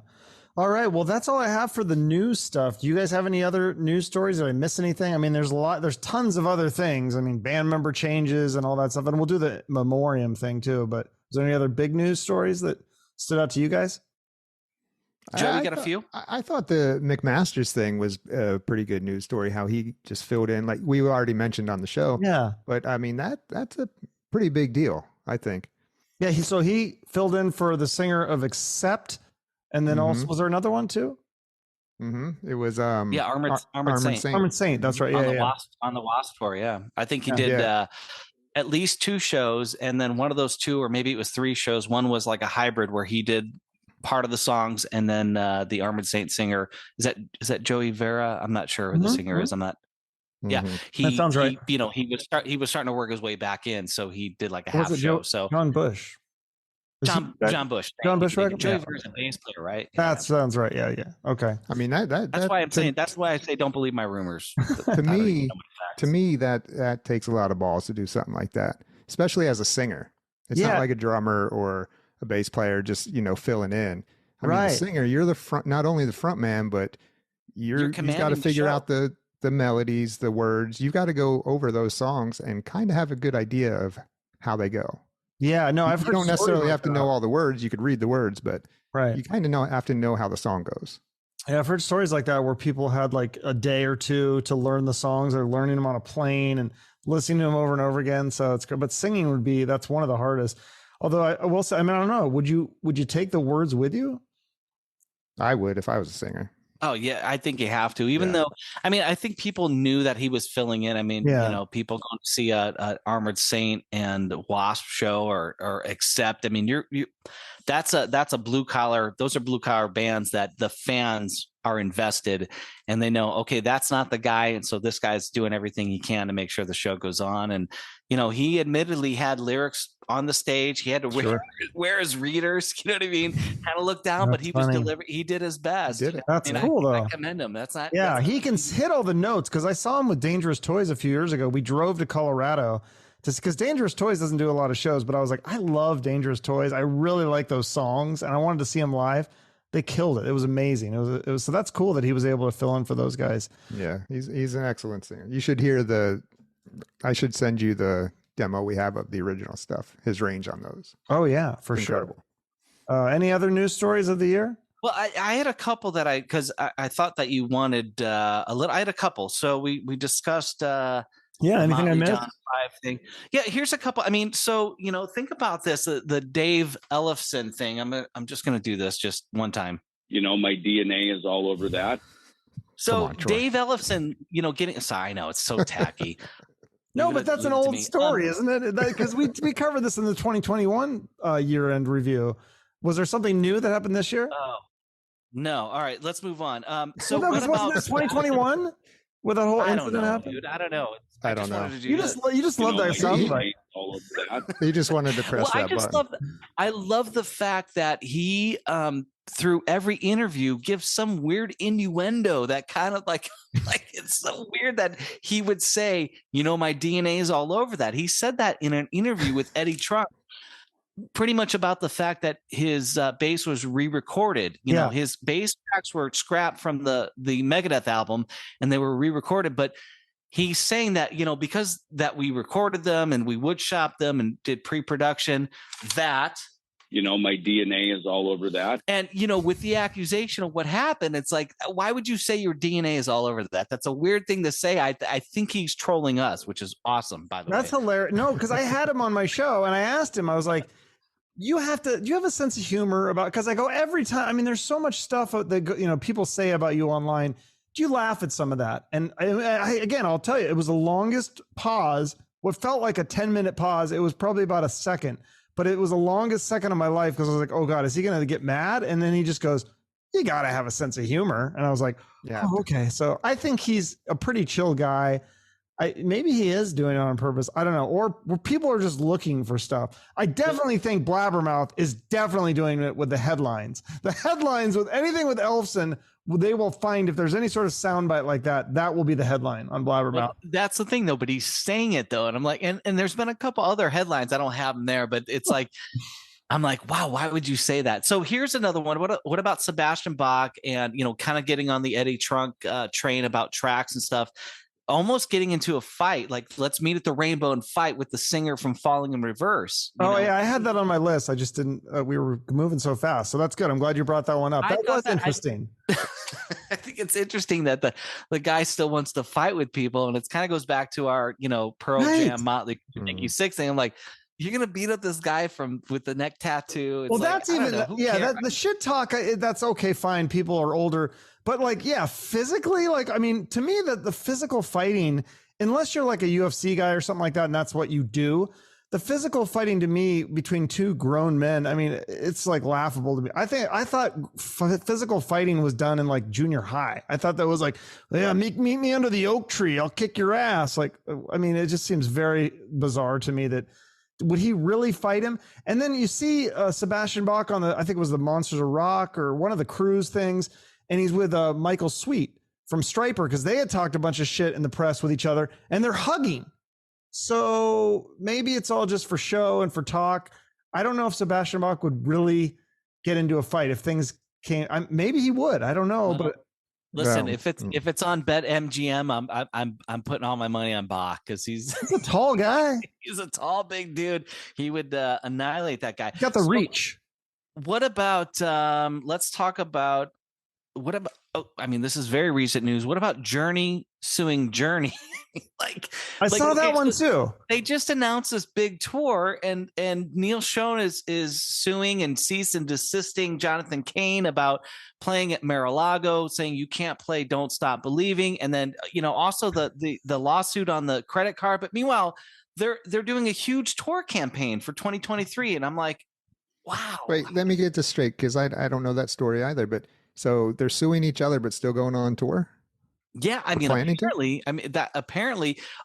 All right. Well, that's all I have for the news stuff. Do you guys have any other news stories? Did I miss anything? I mean, there's tons of other things. I mean, band member changes and all that stuff. And we'll do the Memoriam thing too, but is there any other big news stories that stood out to you guys? Joe, you got a few? I thought the McMaster's thing was a pretty good news story, how he just filled in, like we already mentioned on the show. Yeah. But I mean, that's a pretty big deal, I think. Yeah. He filled in for the singer of Accept. And then also, was there another one too? It was Armored Saint. Armored Saint. That's right. Yeah. On the Wasp tour. Yeah. I think he did at least 2 shows. And then one of those 2, or maybe it was 3 shows. One was like a hybrid where he did part of the songs, and then the Armored Saint singer, is that Joey Vera? I'm not sure who the singer is. I'm not. Yeah, that sounds right. He was starting to work his way back in, so he did like a half show. So John Bush. John Bush. John Bush. Joey Vera's a bass player, right? That sounds right. Yeah. Okay. I mean that's why I'm saying. That's why I say don't believe my rumors. To me, that takes a lot of balls to do something like that, especially as a singer. It's not like a drummer or a bass player just filling in. I mean, the singer, you're the front, not only the front man, but you've got to figure out the melodies, the words. You've got to go over those songs and kind of have a good idea of how they go. Yeah, no, you don't necessarily have to know all the words. You could read the words, but you kind of have to know how the song goes. Yeah, I've heard stories like that where people had like a day or 2 to learn the songs, or learning them on a plane and listening to them over and over again. So it's good, but singing that's one of the hardest. Although I will say, I mean, I don't know. Would you take the words with you? I would if I was a singer. Oh yeah, I think you have to. Even though, I mean, I think people knew that he was filling in. I mean, people going to see a Armored Saint and Wasp show or Accept. I mean, that's a blue collar. Those are blue collar bands that the fans are invested, and they know, okay, that's not the guy, and so this guy's doing everything he can to make sure the show goes on. And he admittedly had lyrics on the stage. He had to wear his readers, you know what I mean? Kind of look down, but he was delivering. He did his best. That's cool, though. I commend him. That's not. Yeah, he can hit all the notes, because I saw him with Dangerous Toys a few years ago. We drove to Colorado because Dangerous Toys doesn't do a lot of shows, but I was like, I love Dangerous Toys. I really like those songs, and I wanted to see him live. they killed it. It was amazing. It was so that's cool that he was able to fill in for those guys. Yeah, he's an excellent singer. You should hear I should send you the demo we have of the original stuff. His range on those. Oh yeah, for Incredible. Sure. Any other news stories of the year? Well, I had a couple that because I thought that you wanted a little. I had a couple, so we discussed. Yeah, anything Motley I missed? John 5 thing. Yeah, here's a couple. I mean, so think about this: the Dave Ellefson thing. I'm just going to do this just one time. My DNA is all over that. So on, Dave Ellefson, getting. Sorry, I know it's so tacky. No, but that's an old story, isn't it? Because we covered this in the 2021 year-end review. Was there something new that happened this year? Oh, no. All right, let's move on. So well, what about 2021? With that whole incident happened? Dude, I don't know. I don't know. You just love that soundbite. All over that. He just wanted to press that button. I love the fact that he through every interview gives some weird innuendo that kind of like it's so weird that he would say, my DNA is all over that. He said that in an interview with Eddie Trunk, pretty much about the fact that his bass was re-recorded. His bass tracks were scrapped from the Megadeth album and they were re-recorded, but he's saying that, because that we recorded them and we wood shopped them and did pre-production, that my DNA is all over that. And, with the accusation of what happened, it's like, why would you say your DNA is all over that? That's a weird thing to say. I think he's trolling us, which is awesome, by the way. That's hilarious. No, because I had him on my show and I asked him, I was like, do you have a sense of humor about, because I go every time, I mean, there's so much stuff that, people say about you online. Do you laugh at some of that? And again, I'll tell you, it was the longest pause, what felt like a 10-minute pause. It was probably about a second. But it was the longest second of my life because I was like, oh God, is he going to get mad? And then he just goes, you got to have a sense of humor. And I was like, yeah, oh, okay. So I think he's a pretty chill guy. Maybe he is doing it on purpose. I don't know. Or people are just looking for stuff. I definitely think Blabbermouth is definitely doing it with the headlines. The headlines with anything with Ellefson, they will find if there's any sort of soundbite like that, that will be the headline on Blabbermouth. Well, that's the thing though, but he's saying it though. And I'm like, and there's been a couple other headlines. I don't have them there, but it's like, I'm like, wow, why would you say that? So here's another one. What about Sebastian Bach and, kind of getting on the Eddie Trunk train about tracks and stuff, almost getting into a fight, like let's meet at the Rainbow and fight with the singer from Falling in Reverse. Yeah, I had that on my list. I just didn't. We were moving so fast, so that's good. I'm glad you brought that one up. That was interesting. I think it's interesting that the guy still wants to fight with people, and it kind of goes back to our Pearl Jam, Motley, Nikki Sixx thing. I'm like, you're gonna beat up this guy with the neck tattoo. It's that's even the shit talk. That's okay, fine. People are older. But physically, to me, the physical fighting, unless you're like a UFC guy or something like that, and that's what you do, the physical fighting to me between two grown men, it's like laughable to me. I thought physical fighting was done in like junior high. I thought that was like, yeah, meet me under the oak tree. I'll kick your ass. It just seems very bizarre to me that would he really fight him? And then you see Sebastian Bach on I think it was the Monsters of Rock or one of the Cruise things. And he's with Michael Sweet from Striper because they had talked a bunch of shit in the press with each other and they're hugging. So maybe it's all just for show and for talk. I don't know if Sebastian Bach would really get into a fight if things came. Maybe he would. I don't know. But listen, if it's on BetMGM, I'm putting all my money on Bach because he's a tall guy. He's a tall, big dude. He would annihilate that guy. He's got the reach. What about? Let's talk about. What about? This is very recent news. What about Journey suing Journey? I saw that one too. They just announced this big tour, and Neil Schon is suing and cease and desisting Jonathan Cain about playing at Mar-a-Lago, saying you can't play "Don't Stop Believing," and then also the lawsuit on the credit card. But meanwhile, they're doing a huge tour campaign for 2023, and I'm like, wow. Wait, let me get this straight because I don't know that story either, but. So they're suing each other, but still going on tour? Yeah, apparently,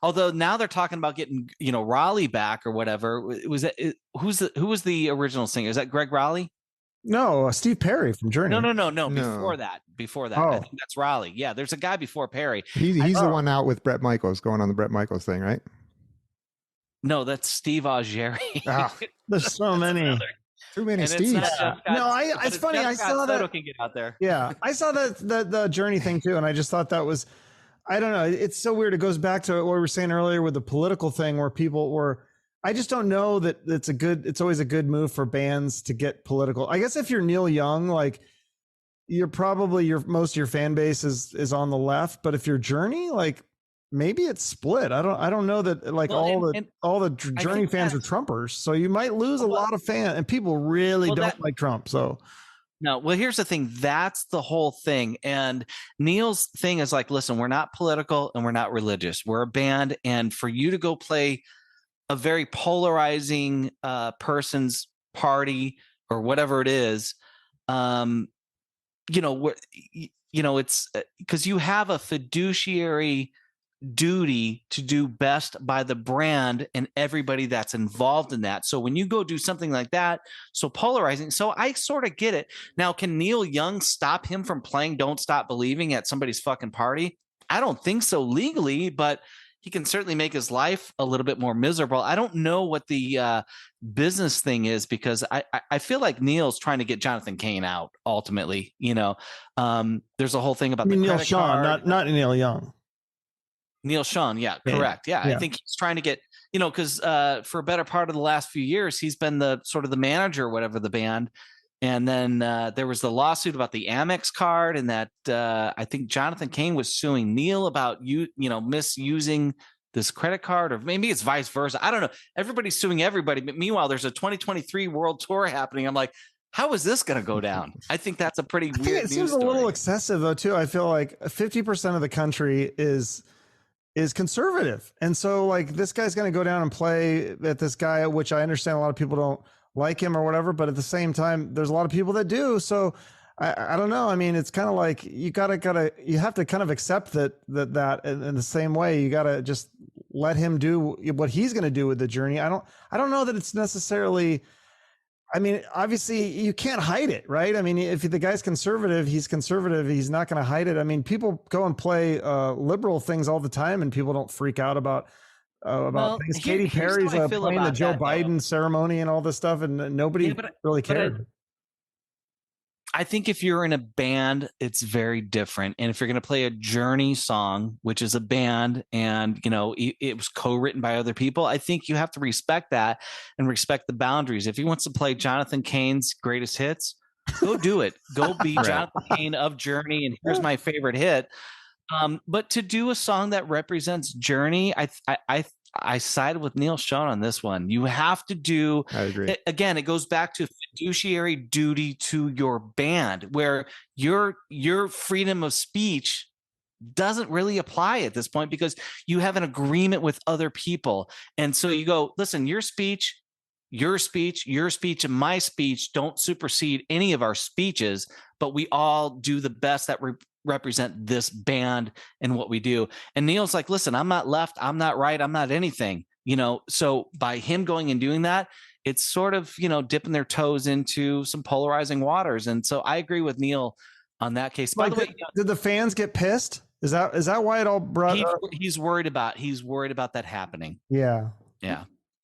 although now they're talking about getting, Raleigh back or whatever. Who was the original singer? Is that Greg Raleigh? No, Steve Perry from Journey. No. Before that, I think that's Raleigh. Yeah, there's a guy before Perry. He's the one out with Bret Michaels, going on the Bret Michaels thing, right? No, that's Steve Augeri. There's so many. Too many And it's Steves. not just No, but it's funny. just I Scott saw Soto that. can get out there. Yeah, I saw the Journey thing too, and I just thought that was, I don't know. It's so weird. It goes back to what we were saying earlier with the political thing, where people were. I just don't know that it's always a good move for bands to get political. I guess if you're Neil Young, like you're probably most of your fan base is on the left, but if you're Journey, like maybe it's split. I don't know that like all the Journey fans are Trumpers, so you might lose a lot of fans, and people really don't like Trump. So no, well, here's the thing. That's the whole thing. And Neil's thing is like, listen, we're not political and we're not religious. We're a band, and for you to go play a very polarizing person's party or whatever it is, it's because you have a fiduciary duty to do best by the brand and everybody that's involved in that. So when you go do something like that, so polarizing, so I sort of get it. Now, can Neil Young stop him from playing Don't Stop Believing at somebody's fucking party? I don't think so legally, but he can certainly make his life a little bit more miserable. I don't know what the business thing is, because I feel like Neil's trying to get Jonathan Cain out ultimately. There's a whole thing about the Neil credit Sean, card. not Neil Young. Neil Sean, yeah, correct. Yeah, I think he's trying to get, because for a better part of the last few years, he's been the sort of the manager or whatever the band. And then there was the lawsuit about the Amex card, and that I think Jonathan Cain was suing Neil about misusing this credit card, or maybe it's vice versa. I don't know. Everybody's suing everybody, but meanwhile, there's a 2023 World Tour happening. I'm like, how is this going to go down? I think that's a pretty weird. It seems a little excessive though, too. I feel like 50% of the country is conservative, and so like this guy's going to go down and play at this guy, which I understand a lot of people don't like him or whatever, but at the same time, there's a lot of people that do. So I don't know. I mean, it's kind of like you have to kind of accept that in the same way. You got to just let him do what he's going to do with the Journey. I don't know that it's necessarily. I mean, obviously you can't hide it, right? I mean, if the guy's conservative, he's conservative. He's not going to hide it. I mean, people go and play liberal things all the time, and people don't freak out about things. Katy Perry's playing the Joe Biden ceremony and all this stuff, and nobody really cared. I think if you're in a band, it's very different. And if you're going to play a Journey song, which is a band, and it was co-written by other people, I think you have to respect that and respect the boundaries. If he wants to play Jonathan Cain's greatest hits, go do it. Go be Jonathan Cain of Journey, and here's my favorite hit. But to do a song that represents Journey, I sided with Neil Sean on this one. You have to do. I agree. Again, it goes back to fiduciary duty to your band, where your freedom of speech doesn't really apply at this point, because you have an agreement with other people. And so you go, listen, your speech, and my speech don't supersede any of our speeches, but we all do the best that represent this band and what we do. And Neil's like, listen, I'm not left, I'm not right, I'm not anything, so by him going and doing that, it's sort of, dipping their toes into some polarizing waters. And so I agree with Neil on that case. By the way, did the fans get pissed? Is that why it all brought up? He's worried about that happening. Yeah.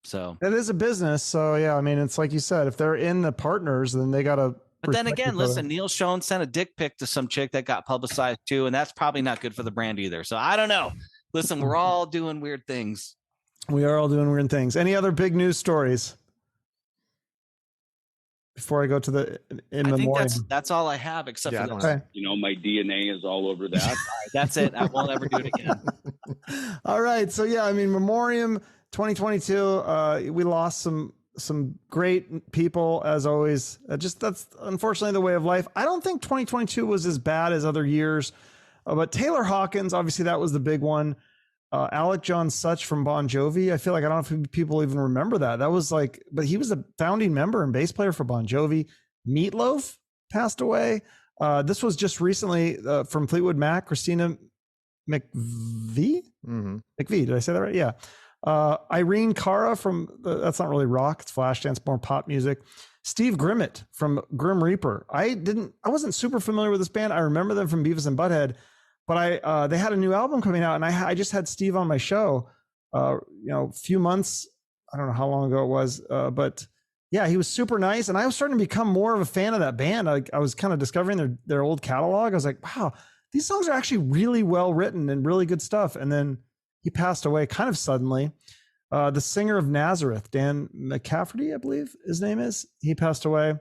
So it is a business. So yeah, I mean, it's like you said, if they're in the partners, then they got to. But then again, listen, Neil Sean sent a dick pic to some chick that got publicized too, and that's probably not good for the brand either. So I don't know. Listen, we're all doing weird things. We are all doing weird things. Any other big news stories before I go to the Memoriam? I think that's all I have, except for this. Okay. My DNA is all over that. All right, that's it. I won't ever do it again. All right. So yeah, I mean, Memoriam 2022. We lost some great people, as always. That's unfortunately the way of life. I don't think 2022 was as bad as other years, but Taylor Hawkins, obviously that was the big one. Alec John Such from Bon Jovi. I feel like I don't know if people even remember that. That was like, but he was a founding member and bass player for Bon Jovi. Meatloaf passed away. This was just recently from Fleetwood Mac. Christina McVie. Mm-hmm. McVie. Did I say that right? Yeah. Irene Cara from that's not really rock, it's Flashdance, more pop music. Steve Grimmett from Grim Reaper. I wasn't super familiar with this band. I remember them from Beavis and Butthead, but they had a new album coming out, and I just had Steve on my show a few months, I don't know how long ago it was, but Yeah, he was super nice. And I was starting to become more of a fan of that band. I was kind of discovering their old catalog. I was like, wow, these songs are actually really well written and really good stuff. And then he passed away kind of suddenly. The singer of Nazareth, Dan McCafferty, I believe his name is, he passed away.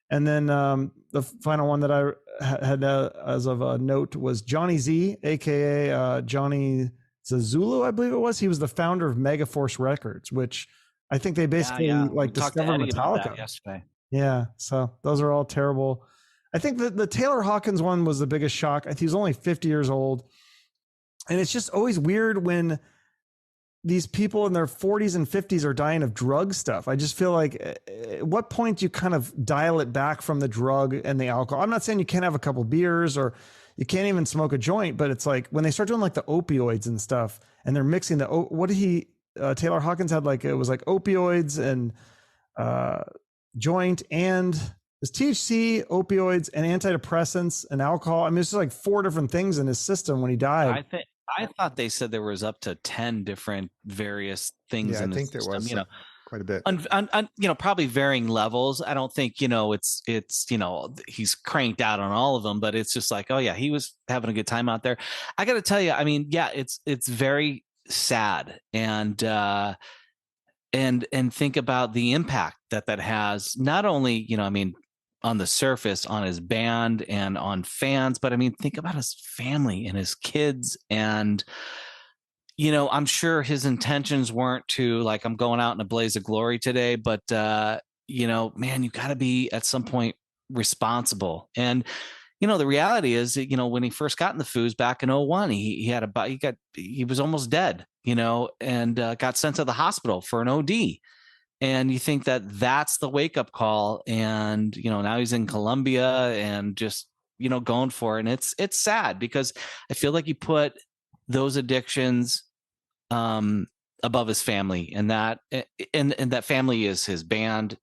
And then the final one that I had as of a note was Johnny Z, aka Johnny Zazulu, I believe it was. He was the founder of Megaforce Records, which I think they basically like discovered Metallica yesterday. Yeah, so those are all terrible. I think the Taylor Hawkins one was the biggest shock. I think he's only 50 years old, and it's just always weird when these people in their 40s and 50s are dying of drug stuff. I just feel like at what point do you kind of dial it back from the drug and the alcohol? I'm not saying you can't have a couple beers or you can't even smoke a joint, but it's like when they start doing like the opioids and stuff and they're mixing what did he, Taylor Hawkins had like, it was like opioids and joint and it was THC, opioids and antidepressants and alcohol. I mean, it's just like 4 different things in his system when he died. I thought they said there was up to 10 different various things. Yeah, in I think there system, was quite a bit. Probably varying levels. I don't think, it's he's cranked out on all of them, but it's just like, oh yeah, he was having a good time out there. I got to tell you, I mean, yeah, it's very sad and think about the impact that has not only, on the surface on his band and on fans, but I mean, think about his family and his kids. And, I'm sure his intentions weren't to like, I'm going out in a blaze of glory today, but, man, you gotta be at some point responsible. And, the reality is that, when he first got in the Foos back in 2001, he was almost dead, and got sent to the hospital for an OD. And you think that that's the wake up call. And, now he's in Colombia and just, going for it. And it's sad because I feel like you put those addictions above his family and that family is his band,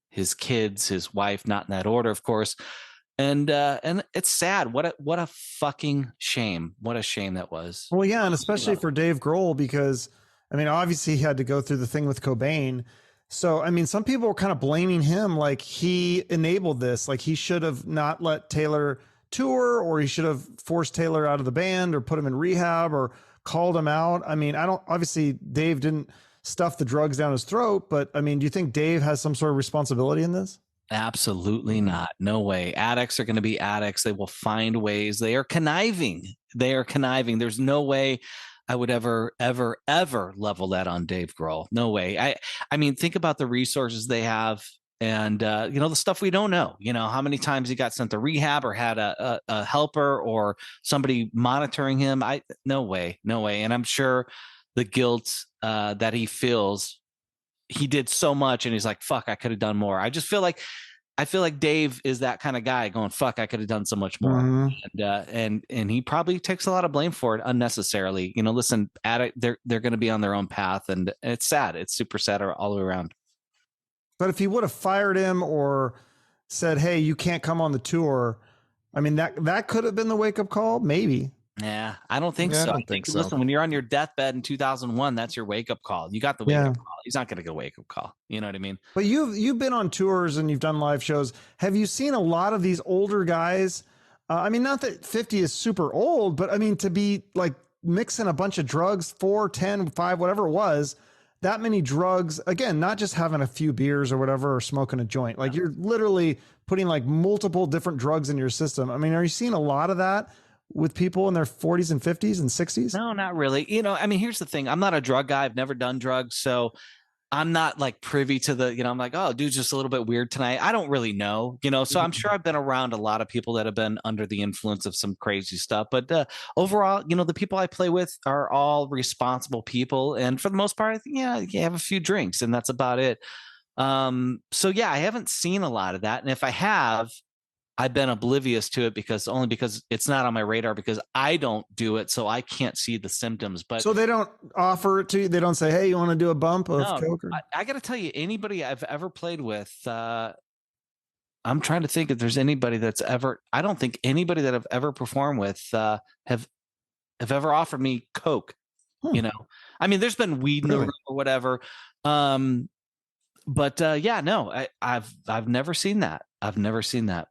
his kids, his wife, not in that order, of course. And it's sad. What a fucking shame. What a shame that was. Well, yeah. And especially for Dave Grohl, because I mean, obviously he had to go through the thing with Cobain. So, I mean, some people were kind of blaming him, like he enabled this, like he should have not let Taylor tour, or he should have forced Taylor out of the band or put him in rehab or called him out. I mean, obviously Dave didn't stuff the drugs down his throat, but I mean, do you think Dave has some sort of responsibility in this? Absolutely not. No way. Addicts are going to be addicts. They will find ways. They are conniving. There's no way I would ever level that on Dave Grohl. No way. I mean, think about the resources they have and, the stuff we don't know, how many times he got sent to rehab or had a helper or somebody monitoring him. No way. And I'm sure the guilt that he feels, he did so much and he's like, fuck, I could have done more. I feel like Dave is that kind of guy going, fuck, I could have done so much more. Mm-hmm. And he probably takes a lot of blame for it unnecessarily. Listen, they're going to be on their own path and it's sad. It's super sad all the way around. But if he would have fired him or said, hey, you can't come on the tour, I mean, that could have been the wake up call. Maybe. Yeah, I don't think so. I don't think so. Listen, when you're on your deathbed in 2001, that's your wake up call. You got the wake up call. He's not going to get a wake up call. You know what I mean? But you've been on tours and you've done live shows. Have you seen a lot of these older guys? I mean, not that 50 is super old, but I mean, to be like mixing a bunch of drugs, 4, 10, 5, whatever it was, that many drugs, again, not just having a few beers or whatever, or smoking a joint, like you're literally putting like multiple different drugs in your system. I mean, are you seeing a lot of that with people in their 40s and 50s and 60s? No, not really. I mean, here's the thing. I'm not a drug guy. I've never done drugs. So I'm not like privy to the, I'm like, oh, dude's just a little bit weird tonight. I don't really know, so I'm sure I've been around a lot of people that have been under the influence of some crazy stuff. But overall, the people I play with are all responsible people. And for the most part, I think, you have a few drinks and that's about it. So yeah, I haven't seen a lot of that. And if I have, I've been oblivious to it because it's not on my radar because I don't do it. So I can't see the symptoms, but so they don't offer it to you. They don't say, hey, you want to do a bump of coke? I got to tell you, anybody I've ever played with, I'm trying to think if there's anybody I don't think anybody that I've ever performed with, have ever offered me coke, I mean, there's been weed in the room or whatever. But yeah, no, I've never seen that. I've never seen that.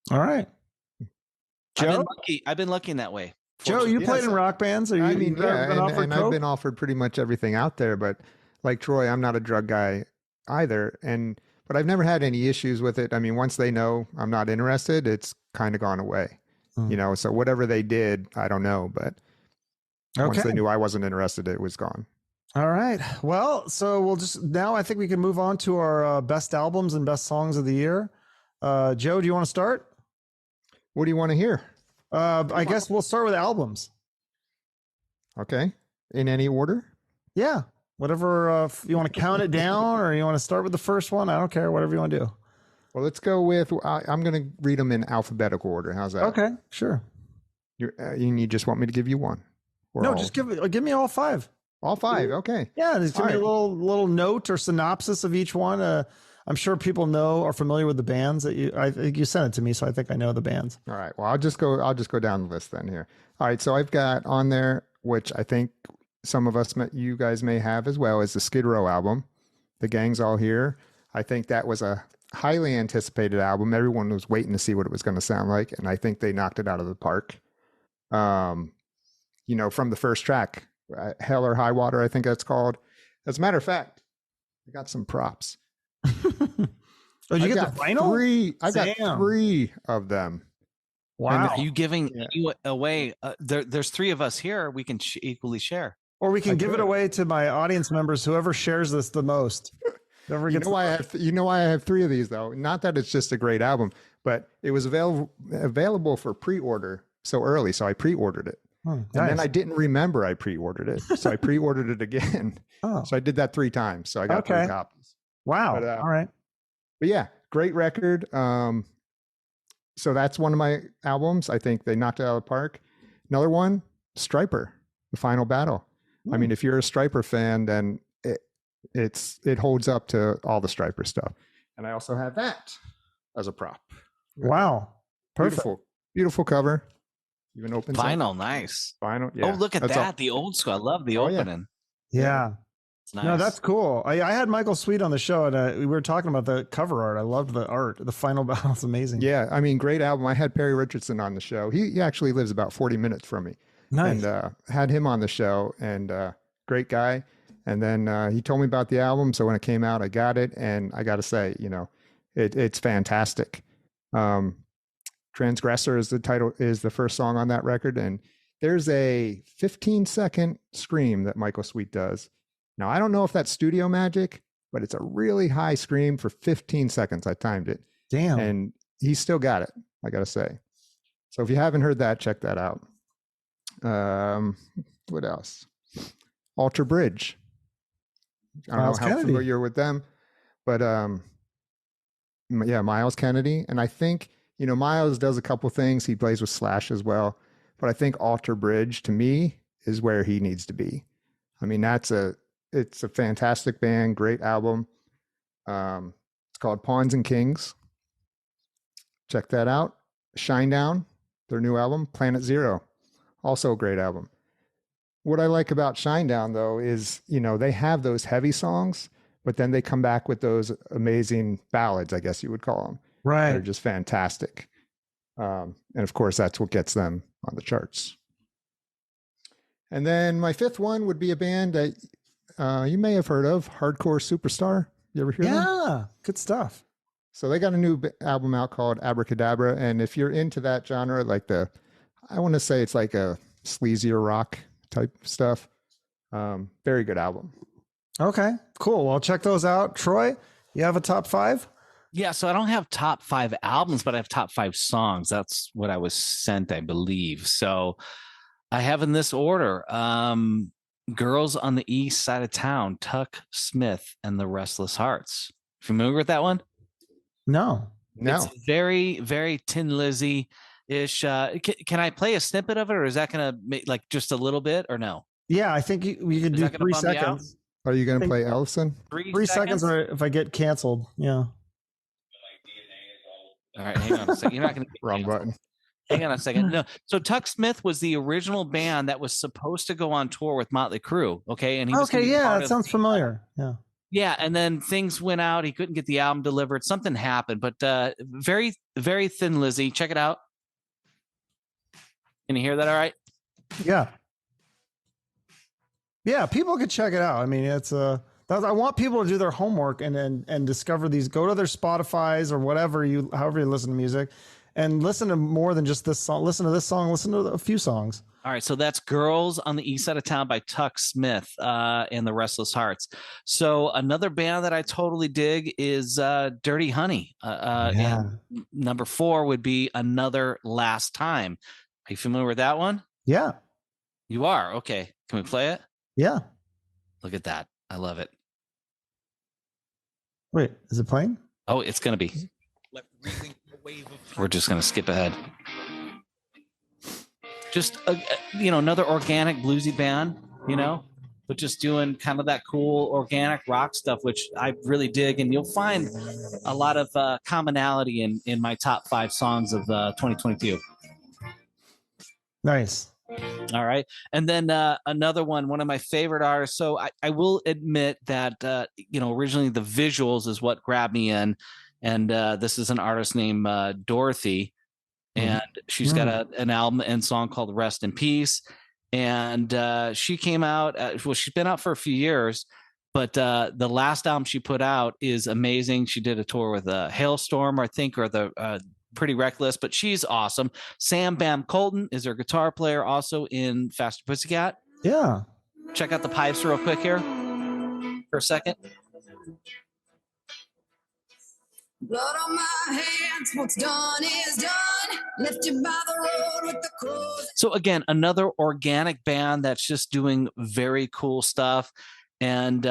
All right. Joe? I've been lucky in that way. Joe, you played in rock bands? Or you, I mean, yeah, and I've coke? been offered pretty much everything out there, but like Troy, I'm not a drug guy either. But I've never had any issues with it. I mean, once they know I'm not interested, it's kind of gone away, you know, so whatever they did, I don't know, but once they knew I wasn't interested, it was gone. All right. Well, so now I think we can move on to our best albums and best songs of the year. Joe, do you want to start? What do you want to hear? I guess we'll start with albums. Okay. In any order? Yeah. Whatever. You want to count it down or you want to start with the first one? I don't care. Whatever you want to do. Well, let's go with, I'm going to read them in alphabetical order. How's that? Okay. Sure. You just want me to give you one? No, just give me all five. All five. Okay. Yeah. Just give me a little note or synopsis of each one. I'm sure people are familiar with the bands that I think you sent it to me. So I think I know the bands. All right. Well, I'll just go down the list then here. All right. So I've got on there, which I think you guys may have as well, is the Skid Row album. The Gang's All Here. I think that was a highly anticipated album. Everyone was waiting to see what it was going to sound like. And I think they knocked it out of the park. You know, from the first track, Hell or High Water, I think that's called. As a matter of fact, I got some props. Oh, you get the vinyl? I got 3 of them. Wow. And are you giving you away? There's 3 of us here. We can equally share. Or we can give it away to my audience members, whoever shares this the most. You know why I have 3 of these, though? Not that it's just a great album, but it was available for pre-order so early, so I pre-ordered it. And then I didn't remember I pre-ordered it, so I pre-ordered it again. So I did that 3 times, so I got 3 copies. Wow. But, all right. But yeah, great record. So that's one of my albums. I think they knocked it out of the park. Another one, Striper, The Final Battle. I mean, if you're a Striper fan, then it holds up to all the Striper stuff. And I also have that as a prop. Wow. Perfect. Beautiful cover. Even opens Vinyl, nice. Vinyl, yeah. Oh, look at that. The old school. I love the opening. Yeah. It's nice. No, that's cool. I had Michael Sweet on the show, and we were talking about the cover art. I loved the art. The Final Battle is amazing. Yeah, I mean, great album. I had Perry Richardson on the show. He actually lives about 40 minutes from me. Nice. And had him on the show, and great guy. And then he told me about the album. So when it came out, I got it. And I got to say, you know, it's fantastic. Transgressor is the first song on that record. And there's a 15-second scream that Michael Sweet does. Now, I don't know if that's studio magic, but it's a really high scream for 15 seconds. I timed it. Damn. And he still got it, I got to say. So if you haven't heard that, check that out. What else? Alter Bridge. I don't know how familiar you're with them, but yeah, Miles Kennedy. And I think, you know, Miles does a couple things. He plays with Slash as well. But I think Alter Bridge, to me, is where he needs to be. I mean, it's a fantastic band, great album. It's called Pawns and Kings. Check that out. Shinedown, their new album, Planet Zero, also a great album. What I like about Shinedown, though, is, you know, they have those heavy songs, but then they come back with those amazing ballads, I guess you would call them. Right. They're just fantastic. And of course, that's what gets them on the charts. And then my 5th one would be a band that you may have heard of, Hardcore Superstar. You ever hear them? Yeah, good stuff. So they got a new album out called Abracadabra. And if you're into that genre, like I want to say it's like a sleazier rock type stuff. Very good album. Okay, cool. Well, check those out. Troy, you have a top 5? Yeah, so I don't have top 5 albums, but I have top 5 songs. That's what I was sent, I believe. So I have in this order, Girls on the East Side of Town, Tuck Smith and the Restless Hearts. Familiar with that one? No. It's very, very Tin Lizzy-ish. Can I play a snippet of it, or is that going to make like just a little bit, or no? Yeah, I think we could do 3 seconds. Are you going to play Ellefson? 3 seconds, or if I get canceled. Yeah. All right, hang on a second. You're not going to wrong button. Hang on a second. No. So Tuck Smith was the original band that was supposed to go on tour with Motley Crue. Okay. And he was that sounds familiar. Yeah. Yeah, and then things went out. He couldn't get the album delivered. Something happened, but very, very Thin Lizzy. Check it out. Can you hear that all right? Yeah. Yeah, people could check it out. I mean, it's I want people to do their homework and discover these. Go to their Spotify's or whatever however you listen to music, and listen to more than just this song. Listen to this song. Listen to a few songs. All right, so that's Girls on the East Side of Town by Tuck Smith and the Restless Hearts. So another band that I totally dig is Dirty Honey. And number 4 would be Another Last Time. Are you familiar with that one? Yeah. You are? Okay. Can we play it? Yeah. Look at that. I love it. Wait, is it playing? Oh, it's going to be. We're just going to skip ahead. Just another organic bluesy band, but just doing kind of that cool organic rock stuff, which I really dig. And you'll find a lot of commonality in my top 5 songs of 2022. Nice. All right. And then another one of my favorite artists. So I will admit that, originally the visuals is what grabbed me in. And this is an artist named Dorothy. And she's got an album and song called Rest in Peace. And she came out, she's been out for a few years, but the last album she put out is amazing. She did a tour with Hailstorm, I think, or the Pretty Reckless, but she's awesome. Sam Bam Colton is her guitar player, also in Faster Pussycat. Yeah. Check out the pipes real quick here for a second. Blood on my hands, what's done is done. Lifted by the road with the crows. So again, another organic band that's just doing very cool stuff. And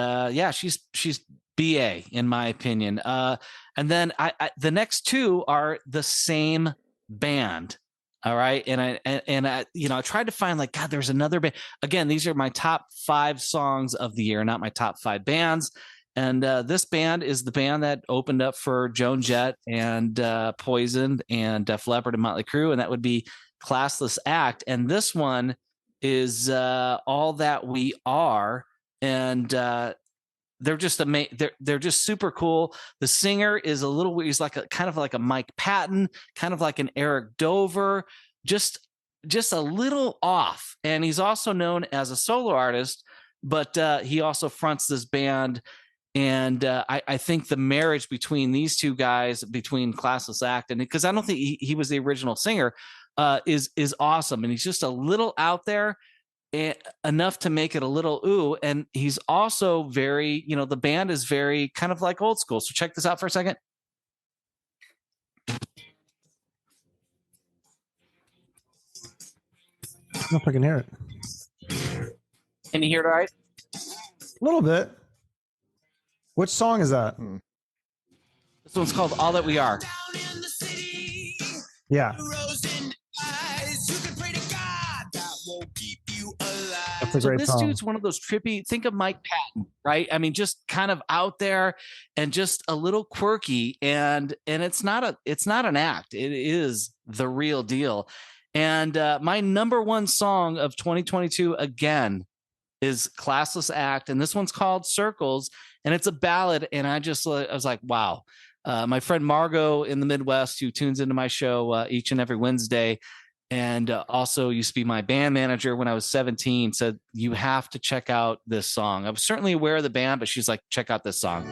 she's BA in my opinion. And then the next 2 are the same band. All right. And I tried to find like, God, there's another band. Again, these are my top 5 songs of the year, not my top 5 bands. And this band is the band that opened up for Joan Jett and Poison and Def Leppard and Motley Crue, and that would be Classless Act. And this one is All That We Are, and they're just they're just super cool. The singer is a little weird. He's kind of like a Mike Patton, kind of like an Eric Dover, just a little off. And he's also known as a solo artist, but he also fronts this band. And I think the marriage between these 2 guys, between Classless Act, and because I don't think he was the original singer, is awesome. And he's just a little out there, enough to make it a little ooh. And he's also very, the band is very kind of like old school. So check this out for a second. I don't know if I can hear it. Can you hear it all right? A little bit. Which song is that? This one's called All That We Are. Yeah. That's a great this song. Dude's one of those trippy, think of Mike Patton, right? I mean, just kind of out there and just a little quirky, and it's not an act. It is the real deal. And my number 1 song of 2022 again is Classless Act, and this one's called Circles, and it's a ballad. And I was like, wow. My friend Margot in the Midwest, who tunes into my show each and every Wednesday, and also used to be my band manager when I was 17, said, you have to check out this song. I was certainly aware of the band, but she's like, check out this song.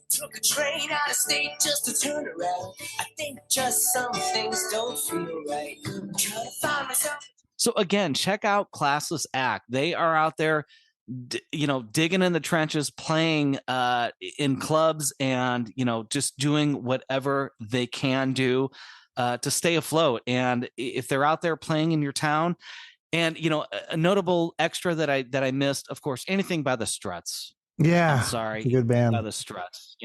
Took a train out of state just to turn around. I think just some things don't feel right. I'm trying to find myself. So again, check out Classless Act. They are out there, digging in the trenches, playing in clubs, and just doing whatever they can do to stay afloat. And if they're out there playing in your town, and a notable extra that I missed, of course, anything by the Struts. Yeah, I'm sorry, good band. By the Struts,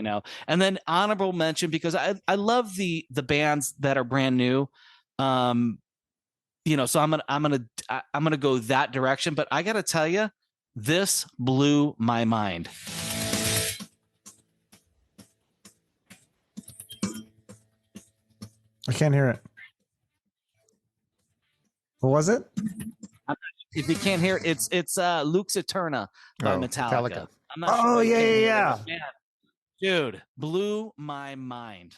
and then honorable mention, because I love the bands that are brand new, so I'm gonna go that direction. But I gotta tell you, this blew my mind. I can't hear it. What was it? If you can't hear, it's Lux Eterna by Metallica. I'm not sure. Oh, yeah. Man, dude, blew my mind.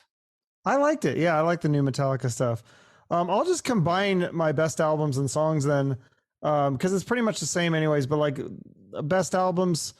I liked it. Yeah, I like the new Metallica stuff. I'll just combine my best albums and songs then, because it's pretty much the same anyways. But like best albums,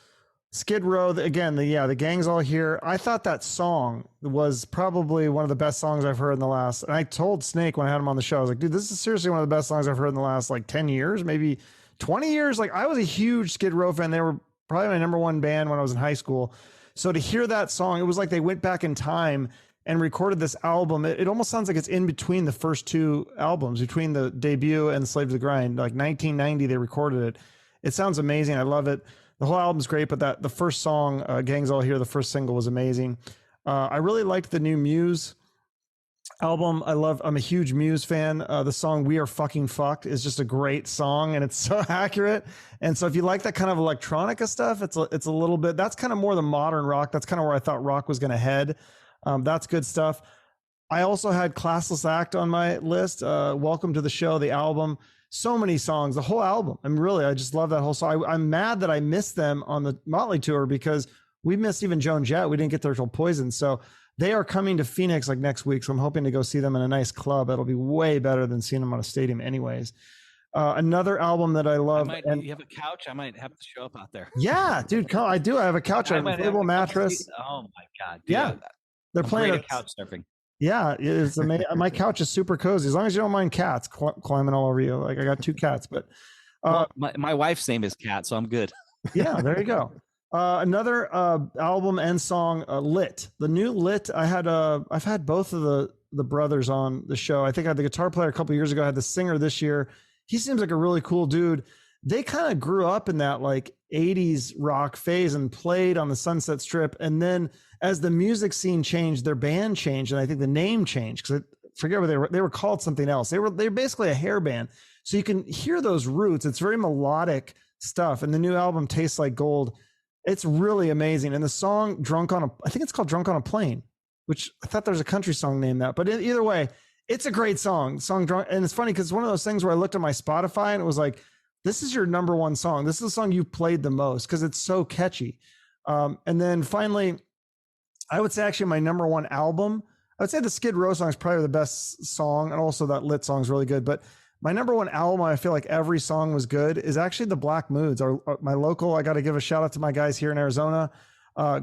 Skid Row. Again, the Gang's All Here. I thought that song was probably one of the best songs I've heard in the last. And I told Snake when I had him on the show, I was like, dude, this is seriously one of the best songs I've heard in the last like 10 years, maybe 20 years. Like I was a huge Skid Row fan. They were probably my number one band when I was in high school. So to hear that song, it was like they went back in time and recorded this album. It almost sounds like it's in between the first two albums, between the debut and Slave to the Grind. Like 1990, they recorded it. It sounds amazing. I love it. The whole album's great, but the first song, Gang's All Here, the first single was amazing. I really liked the new Muse album. I'm a huge Muse fan. The song We Are Fucking Fucked is just a great song, and it's so accurate. And so if you like that kind of electronica stuff, it's a little bit, that's kind of more the modern rock. That's kind of where I thought rock was going to head. That's good stuff. I also had Classless Act on my list. Welcome to the Show, the album. So many songs, the whole album. I just love that whole song. I'm mad that I missed them on the Motley tour because we missed even Joan Jett. We didn't get there till Poison. So they are coming to Phoenix like next week. So I'm hoping to go see them in a nice club. It'll be way better than seeing them on a stadium anyways. Another album that I love. You have a couch? I might have to show up out there. Yeah, dude, I do. I have a couch. I have a table mattress. Oh my God. Dude, yeah. They're playing couch surfing. Yeah, it's amazing. My couch is super cozy as long as you don't mind cats climbing all over you. Like I got 2 cats, but my wife's name is Cat, so I'm good. Yeah, there you go. Another album and song, Lit. The new Lit. I've had both of the brothers on the show. I think I had the guitar player a couple years ago. I had the singer this year. He seems like a really cool dude. They kind of grew up in that like 80s rock phase and played on the Sunset Strip, and then as the music scene changed, their band changed, and I think the name changed because I forget what they were called something else. They're basically a hair band, so you can hear those roots. It's very melodic stuff, and the new album Tastes Like Gold. It's really amazing. And the song I think it's called Drunk on a Plane, which I thought there's a country song named that, but either way, it's a great song. Drunk, and it's funny because it's one of those things where I looked at my Spotify and it was like, this is your number one song. This is the song you've played the most because it's so catchy. And then finally, I would say actually my number one album, I would say the Skid Row song is probably the best song. And also that Lit song is really good. But my number one album, I feel like every song was good, is actually the Black Moods. My local, I got to give a shout out to my guys here in Arizona.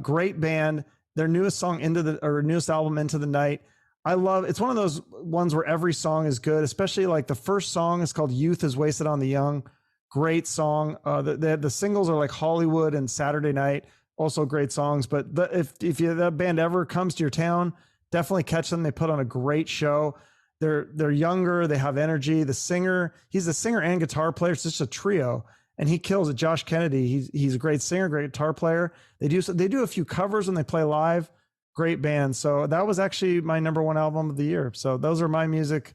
Great band. Their newest song, newest album, Into the Night. It's one of those ones where every song is good, especially like the first song is called Youth is Wasted on the Young. Great song. The singles are like Hollywood and Saturday Night, also great songs. But if that band ever comes to your town, definitely catch them. They put on a great show. They're younger. They have energy. The singer, he's the singer and guitar player. It's just a trio, and he kills it. Josh Kennedy. He's a great singer, great guitar player. They do a few covers when they play live. Great band. So that was actually my number one album of the year. So those are my music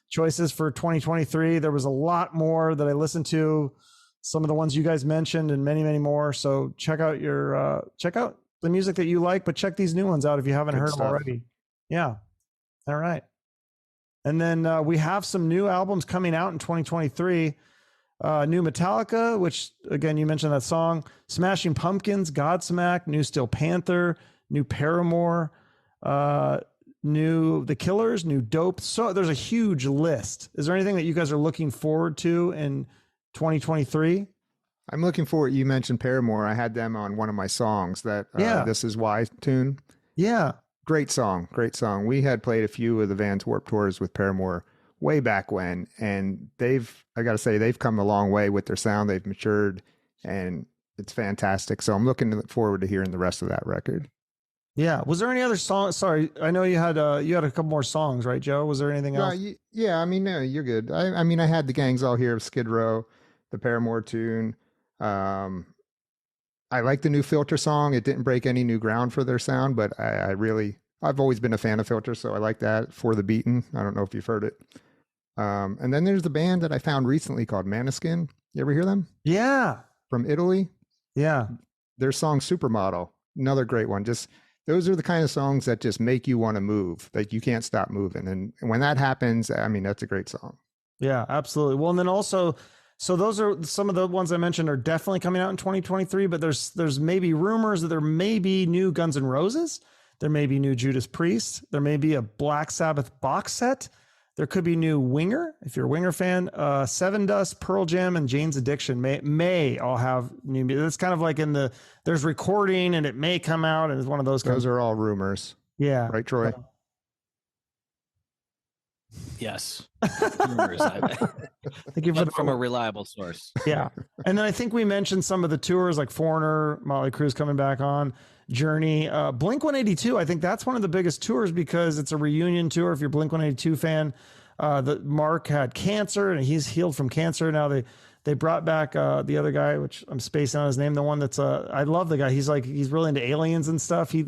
choices for 2023. There was a lot more that I listened to, some of the ones you guys mentioned and many, many more. So check out the music that you like, but check these new ones out if you haven't heard them already. Yeah. All right. And then we have some new albums coming out in 2023. New Metallica, which again, you mentioned that song, Smashing Pumpkins, Godsmack, new Steel Panther, new Paramore, new The Killers, new Dope. So there's a huge list. Is there anything that you guys are looking forward to in 2023? I'm looking forward. You mentioned Paramore. I had them on one of my songs, that This Is Why tune. Yeah. Great song. Great song. We had played a few of the Vans Warped tours with Paramore way back when, and I got to say, they've come a long way with their sound. They've matured, and it's fantastic. So I'm looking forward to hearing the rest of that record. Yeah. Was there any other songs? Sorry, I know you had a couple more songs, right, Joe? Was there anything else? Yeah. I mean, no, you're good. I mean, I had the Gangs All Here of Skid Row, the Paramore tune. I like the new Filter song. It didn't break any new ground for their sound, but I've always been a fan of Filter, so I like that. For the Beaten. I don't know if you've heard it. And then there's the band that I found recently called Maneskin. You ever hear them? Yeah. From Italy. Yeah. Their song Supermodel, another great one. Just those are the kind of songs that just make you want to move, like you can't stop moving. And when that happens, I mean, that's a great song. Yeah, absolutely. Well, and then also, so those are some of the ones I mentioned are definitely coming out in 2023, but there's maybe rumors that there may be new Guns N' Roses. There may be new Judas Priest. There may be a Black Sabbath box set. There could be new Winger, if you're a Winger fan. Seven Dust, Pearl Jam, and Jane's Addiction may all have new music. It's kind of like there's recording and it may come out, and it's one of those. Those are all rumors. Yeah. Right, Troy? Yes. Rumors, Thank you for from a reliable source. Yeah. And then I think we mentioned some of the tours like Foreigner, Motley Crue's coming back on, Journey, Blink 182. I think that's one of the biggest tours because it's a reunion tour. If you're a Blink 182 fan, Mark had cancer and he's healed from cancer. Now they brought back the other guy, which I'm spacing on his name. The one that's I love the guy. He's really into aliens and stuff. He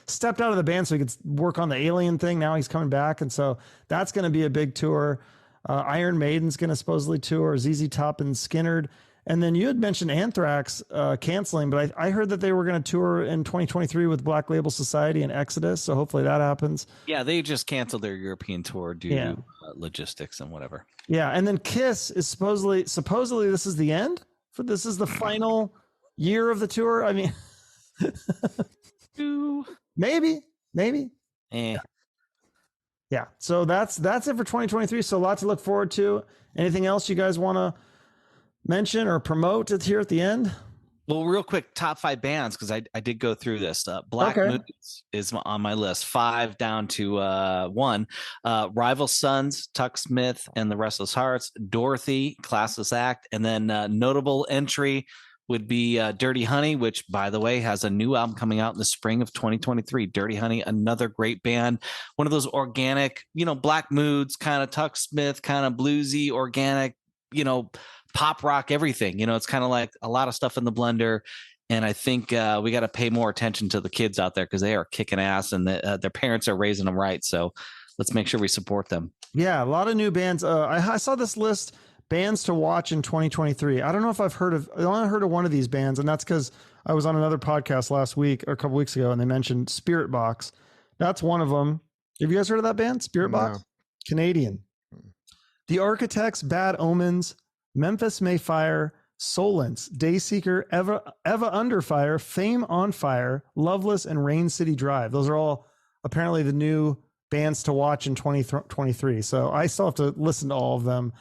stepped out of the band so he could work on the alien thing. Now he's coming back. And so that's going to be a big tour. Iron Maiden's going to supposedly tour, ZZ Top and Skynyrd. And then you had mentioned Anthrax canceling, but I heard that they were going to tour in 2023 with Black Label Society and Exodus. So hopefully that happens. Yeah, they just canceled their European tour due to logistics and whatever. Yeah, and then Kiss is supposedly this is the end. This is the final year of the tour. I mean, maybe. Eh. Yeah, so that's it for 2023. So a lot to look forward to. Anything else you guys want to mention or promote here at the end? Well, real quick, top 5 bands, because I did go through this. Black Moods is on my list, 5 down to 1. Rival Sons, Tuck Smith and the Restless Hearts, Dorothy, Classless Act, and then notable entry would be Dirty Honey, which, by the way, has a new album coming out in the spring of 2023. Dirty Honey, another great band. One of those organic, Black Moods, kind of Tuck Smith, kind of bluesy, organic, pop rock, everything. It's kind of like a lot of stuff in the blender. And I think we got to pay more attention to the kids out there because they are kicking ass and their parents are raising them right. So let's make sure we support them. Yeah, a lot of new bands. I saw this list, bands to watch in 2023. I don't know if I only heard of one of these bands, and that's because I was on another podcast last week or a couple weeks ago, and they mentioned Spirit Box. That's one of them. Have you guys heard of that band, Spirit Box? No. Canadian. The Architects, Bad Omens, Memphis Mayfire, Solence, Dayseeker, Eva Under Fire, Fame on Fire, Loveless, and Rain City Drive. Those are all apparently the new bands to watch in 2023. So I still have to listen to all of them.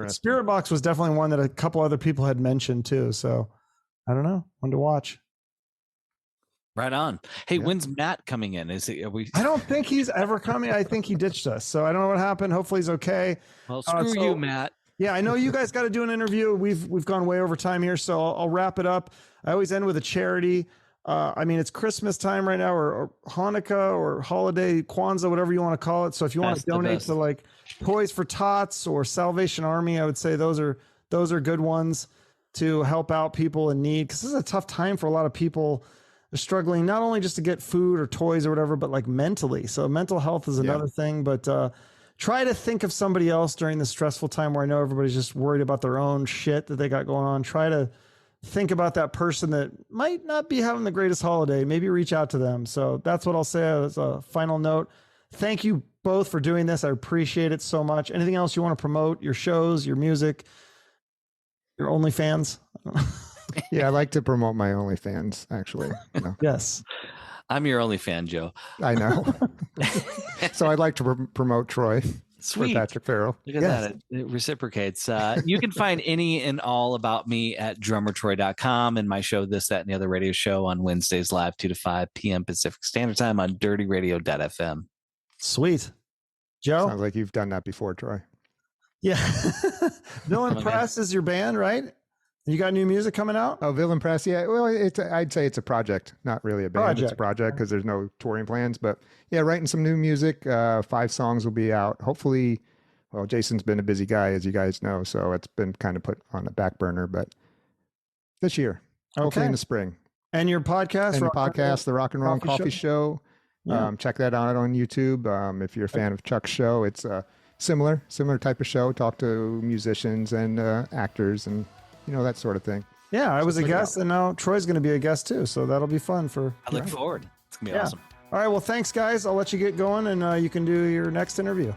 Spirit Box was definitely one that a couple other people had mentioned too. So I don't know, one to watch. Right on. Hey, when's Matt coming in? I don't think he's ever coming. I think he ditched us. So I don't know what happened. Hopefully he's okay. Well, screw you, Matt. Yeah, I know you guys got to do an interview. We've gone way over time here, so I'll wrap it up. I always end with a charity. It's Christmas time right now, or Hanukkah, or holiday, Kwanzaa, whatever you want to call it. So if you want to donate to like Toys for Tots or Salvation Army, I would say those are good ones to help out people in need, because this is a tough time for a lot of people. They're struggling not only just to get food or toys or whatever, but like mentally. So mental health is another thing. But try to think of somebody else during this stressful time where I know everybody's just worried about their own shit that they got going on. Try to think about that person that might not be having the greatest holiday. Maybe reach out to them. So that's what I'll say as a final note. Thank you both for doing this. I appreciate it so much. Anything else you want to promote? Your shows, your music, your OnlyFans? Yeah, I like to promote my OnlyFans, actually. Yes. I'm your only fan, Joe. I know. So I'd like to promote Troy. Sweet. Patrick Farrell. Look at that. It reciprocates. You can find any and all about me at drummertroy.com and my show, This, That, and the Other radio show on Wednesdays live 2 to 5 p.m. Pacific Standard Time on dirtyradio.fm. Sweet. Joe? Sounds like you've done that before, Troy. Yeah. Villain Press is your band, right? You got new music coming out? Oh, Villain Press. Yeah. Well, I'd say it's a project, not really a band. It's a project because there's no touring plans. But yeah, writing some new music. 5 songs will be out. Hopefully, well, Jason's been a busy guy, as you guys know, so it's been kind of put on the back burner. But this year, hopefully in the spring. And your podcast? And the podcast, The Rock and Roll Coffee Show. Yeah. Check that out on YouTube. If you're a fan of Chuck's show, it's a similar type of show. Talk to musicians and actors and that sort of thing. Yeah, I was a guest, and now Troy's going to be a guest too, so that'll be fun. I look forward. It's going to be awesome. All right, well, thanks, guys. I'll let you get going, and you can do your next interview.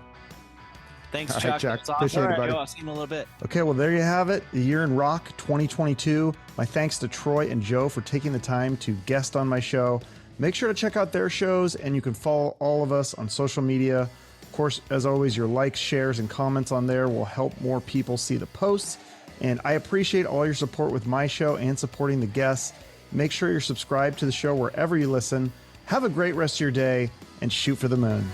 Thanks, All Chuck. right, Chuck. That's awesome. Appreciate it, All right, buddy. Joe, I'll see you in a little bit. Okay, well, there you have it. The Year in Rock 2022. My thanks to Troy and Joe for taking the time to guest on my show. Make sure to check out their shows, and you can follow all of us on social media. Of course, as always, your likes, shares, and comments on there will help more people see the posts. And I appreciate all your support with my show and supporting the guests. Make sure you're subscribed to the show wherever you listen. Have a great rest of your day, and shoot for the moon.